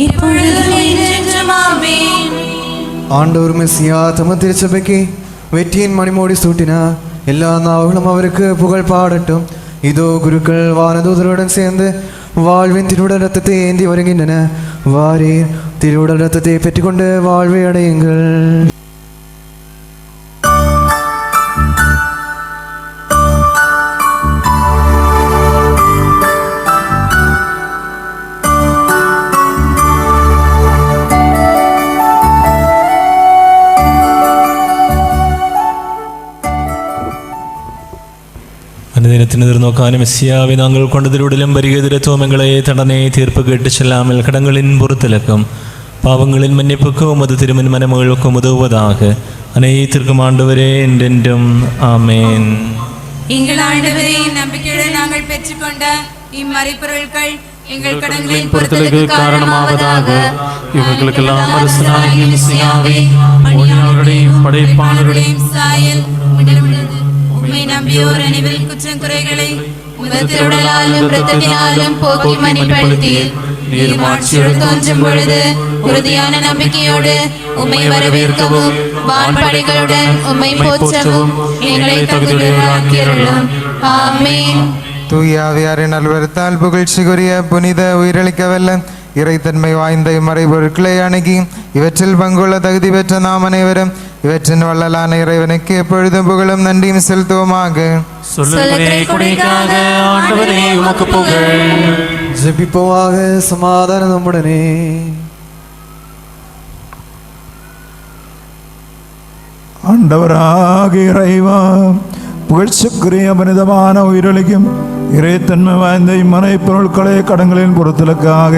இப்பொழுதும் என்றென்றும் ஆமென். ஆண்டவர் மெசியா தம திருச்சபைக்கு வெற்றியின் மணிமோடி சூட்டினார். எல்லா நாவுகளும் அவருக்கு புகழ் பாடட்டும். இதோ குருக்கள் வானதூதருடன் சேர்ந்து வாழ்வின் திருவுடல் ரத்தத்தை ஏந்தி வருகின்றன. வாரீர், திருவுடல் ரத்தத்தை பெற்றுக்கொண்டு வாழ்வை அடையுங்கள். അനുദിനത്തിന് എതിർനോക്കാനും മെസ്സിയാവെ നാങ്ങൾ കൊണ്ടതിലൂടെയും പരിഗതിരത്വങ്ങളെ തടനെ തീർപ്പ് കേട്ട് ചെല്ലാമൽ കടങ്ങളിൻ പുറത്തിലക്കും പാവங்களின் மன்னிப்புக்கும் உமது திருமண மனமகளுக்கும் உதவுவதாக. அனைத்திற்கும் ஆண்டவரே என்றென்றும் ஆமேன். எங்கள் ஆண்டவரே, நம்பிக்கையுடன் நாங்கள் பெற்றுக்கொண்ட இம்மறைப்பொருட்கள் எங்கள் கடன்களின் பொறுத்தலுக்கு காரணமாவதாக. இவர்களுக்கெல்லாம் அரசனாகிய மெசியாவே, மனிதர்களுடையும் படைப்பாளருடையும் சாயல் உம்மை நம்பியோர் அனைவரின் குற்றம் குறைகளை உமது திருவுடலாலும் இரத்தத்தினாலும் போக்கி மன்னிப்படுத்தி நீர் மாட்சியோடு தோன்றும் பொழுது உறுதியான நம்பிக்கையோடு உம்மை வரவேற்கவும் வான்படைகளுடன் உம்மை போற்றவும் எங்களை தகுதியுள்ளவராக்கியருளும். ஆமென். தூய ஆவியாரின் நல்வரத்தால் புகழ்ச்சிக்குரிய புனித உயிரளிக்க வல்ல இறைத்தன்மை வாய்ந்த மறைபொருட்களை அணுகி இவற்றில் பங்குள்ள தகுதி பெற்ற நாம் அனைவரும் இவற்றின் வள்ளலான இறைவனுக்கு எப்பொழுதும் புகழும் நன்றியும் செலுத்துவோமாக. ஜெபிப்போமாக. சமாதானம் நம்முடனே. ஆண்டவராக இறைவா, புகழ்ச்சிக்குரிய மனிதமான உயிரொலிக்கும் இறைத்தன்மை வாய்ந்த இம்மனை பொருட்களை கடன்களின் பொறுத்தலுக்காக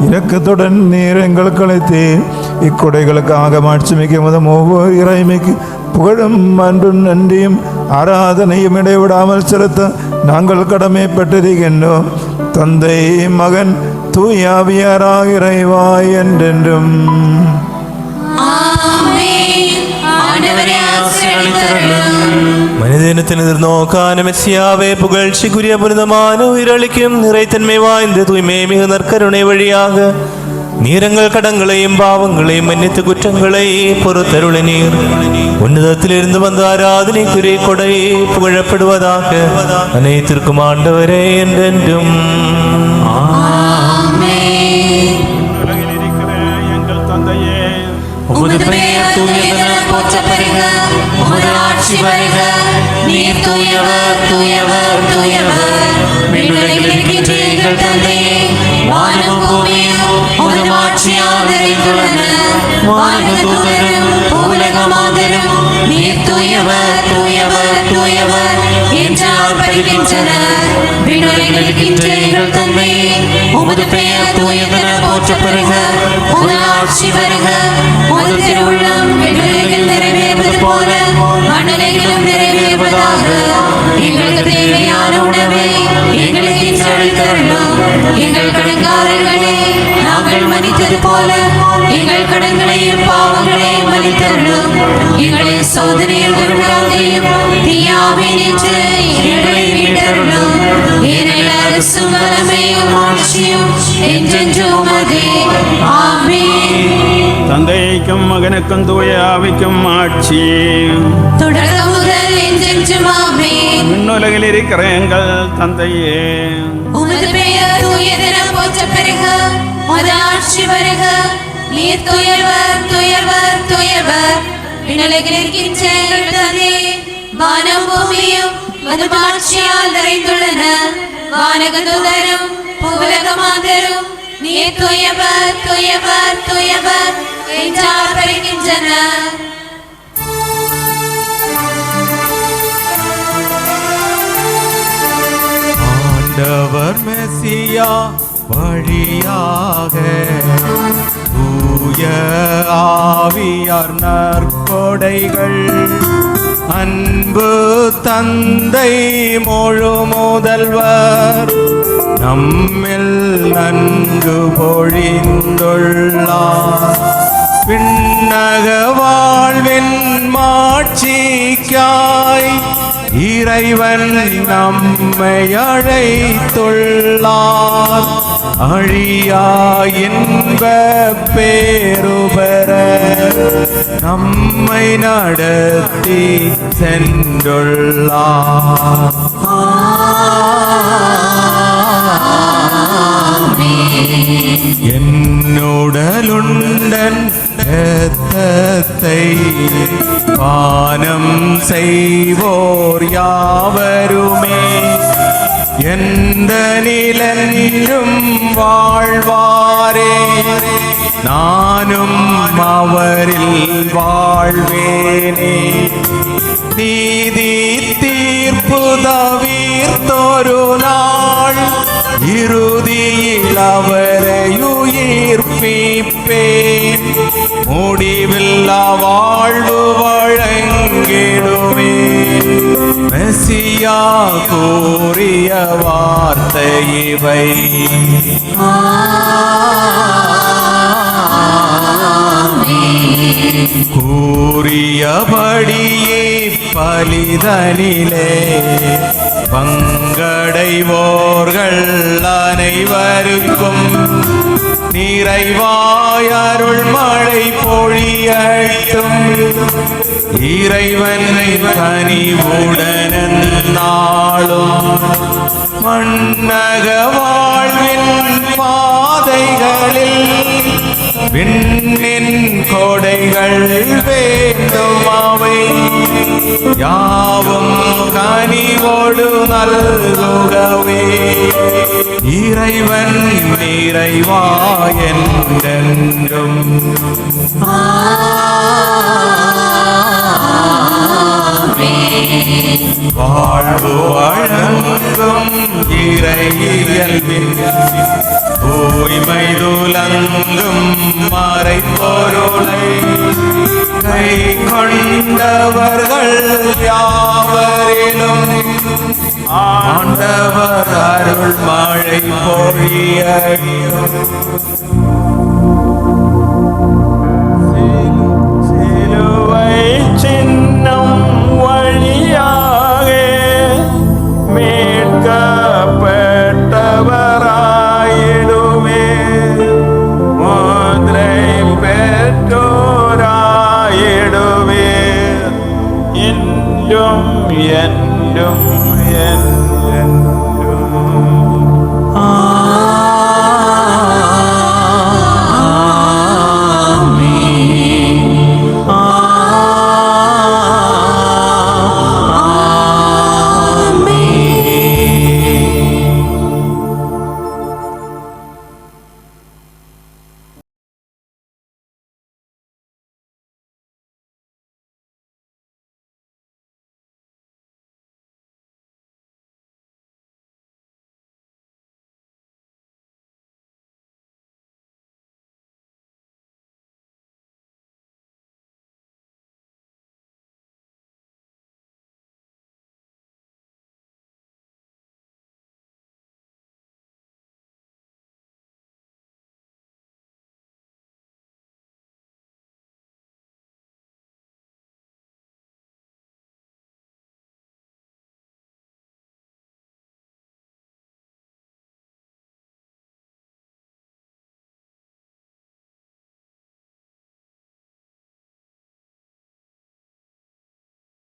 இரக்கத்துடன் நீர் எங்களுக்கு அழைத்தேன். இக்கொடைகளுக்காக மாட்சிமிக்க முதம் ஒவ்வொரு இறைமைக்கு புகழும் அன்றும் நன்றியும் ஆராதனையும் இடைவிடாமல் செலுத்த நாங்கள் கடமைப்பட்டிருக்கின்றோம். தந்தை, மகன், தூயாவியாராக இறைவாய் என்றென்றும். மனிதனத்தின் எதிர்நோக்கான மெசியாவே, புகழ்ச்சிக்குரிய புனிதமான உயிரளிக்கும் நிறைத்தன்மை வாய்ந்த தூய்மை மிகு நற்கருணை வழியாக நீரங்கள் கடங்களையும் பாவங்களையும் மன்னித்து குற்றங்களை பொறுத்தருள நீர் உன்னதத்திலிருந்து வந்த ஆராதனைக்குரிய கொடை புகழப்படுவதாக. அனைத்திற்கும் ஆண்டவரே என்றென்றும். எங்கள் தந்தையே, உமது பெயர் தூயதென போற்றப் பெறுக. உமது ஆட்சி வருக. நீர் தூயவர், தூயவர், தூயவர். விண்ணுலகில் இருக்கின்ற எங்கள் தந்தையே, வானமும் பூமியும் உமது ஆட்சியால் நிறைந்துள்ளன. வானதூதரும் பூவுலகமாதரும் நீர் தூயவர், தூயவர், தூயவர் என்றால் படுகின்றனர். விண்ணுலகில் இருக்கின்ற எங்கள் தந்தையே, உமது பெயர் தூயதென போற்றப் பெறுக. உமது ஆட்சி வருக. உமது திருவுள்ளம் விண்ணுலகில் நிறைவேறுவது போல மண்ணுலகிலும் நிறைவேறுவதாக. எங்களுக்கு தேவையான உணவை எங்களுக்கு இன்று அளித்தருளும். எங்கள் கடன்காரர்களை நாங்கள் மன்னித்தது போல எங்கள் கடன்களையும் பாவங்களையும் மன்னித்தருளும். எங்களை சோதனையில் விடாதேயும் தீயாவினின்று எங்களை மீட்டருளும். ஏனெனில் அரசும் வல்லமையும் ஆட்சியும் என்றென்றும் உமதே. ஆமென். தந்தைக்கும் மகனுக்கும் தூய ஆவிக்கும் ஆட்சி தொடக்கம் முதல் என்றென்றும் ஆமென். விண்ணுலகில் இருக்கிற எங்கள் தந்தையே, உமது பெயர் தூயதென போற்றப் பெறுக. உமது ஆட்சி வருக. நீர் தூயவர், தூயவர், தூயவர். விண்ணுலகில் இருக்கின்ற எங்கள் தந்தையே, வானம் பூமியும் உமது ஆட்சியால் நிறைந்துள்ளன. வானகதூதரும் பூவுலகமாதரும் நீர் தூயவர், தூயவர், தூயவர் என்றால் பெறுகின்றனர். ஆண்டவர் மெசியா வழியாக தூய ஆவியார் நற்கொடைகள் அன்பு தந்தை முழு முதல்வர் நம்மில் நன்கு பொழிந்துள்ளார். விண்ணக வாழ்வின் மாட்சிக்காய் இறைவன் நம்மை அழைத்துள்ளார். அழியா இன்ப பேருபர நம்மை நடத்தி சென்றுள்ளார். என்னுடலுண்டன் இரத்தத்தை பானம் செய்வோர் யாவருமே எந்த நிலென்றும் வாழ்வாரே. நானும் அவரில் வாழ்வேனே. நீதி தீர்ப்பு தவிர்த்தொரு நாள் இறுதியில் அவரை உயிர்ப்பிப்பேன். முடிவில்லா வாழ்வு வழங்கிடுவேன். மெசியா கூறிய வார்த்தை இவை. கூறியபடியே பலிதனிலே பங்கடைவோர்கள் அனைவருக்கும் நிறைவாயருள் மழை பொழியட்டும். இறைவன் கனிவுடன் நாளும் மன்னக வாழ்வின் பாதைகளில் விண்ணின் கொடைகள் வேண்டும். அவை யாவும் கனிவோடு நல்குகவே. இறைவன் நிறைவாயென்றும் வாழ்வு வழங்கும் இறையியல்பின் தூய்மை துலங்கும் மறைப்பொருளை கை கொண்டவர்கள் யாவரிலும் ஆண்டவர் அருள் மழை பொழியட்டும். சிலுவை சின்னம் வழியாக மீட்கப்பட்டவராயிடுமே. முதிரை பெற்றோராயிடுமே. என்றும் என்றும் என்றும்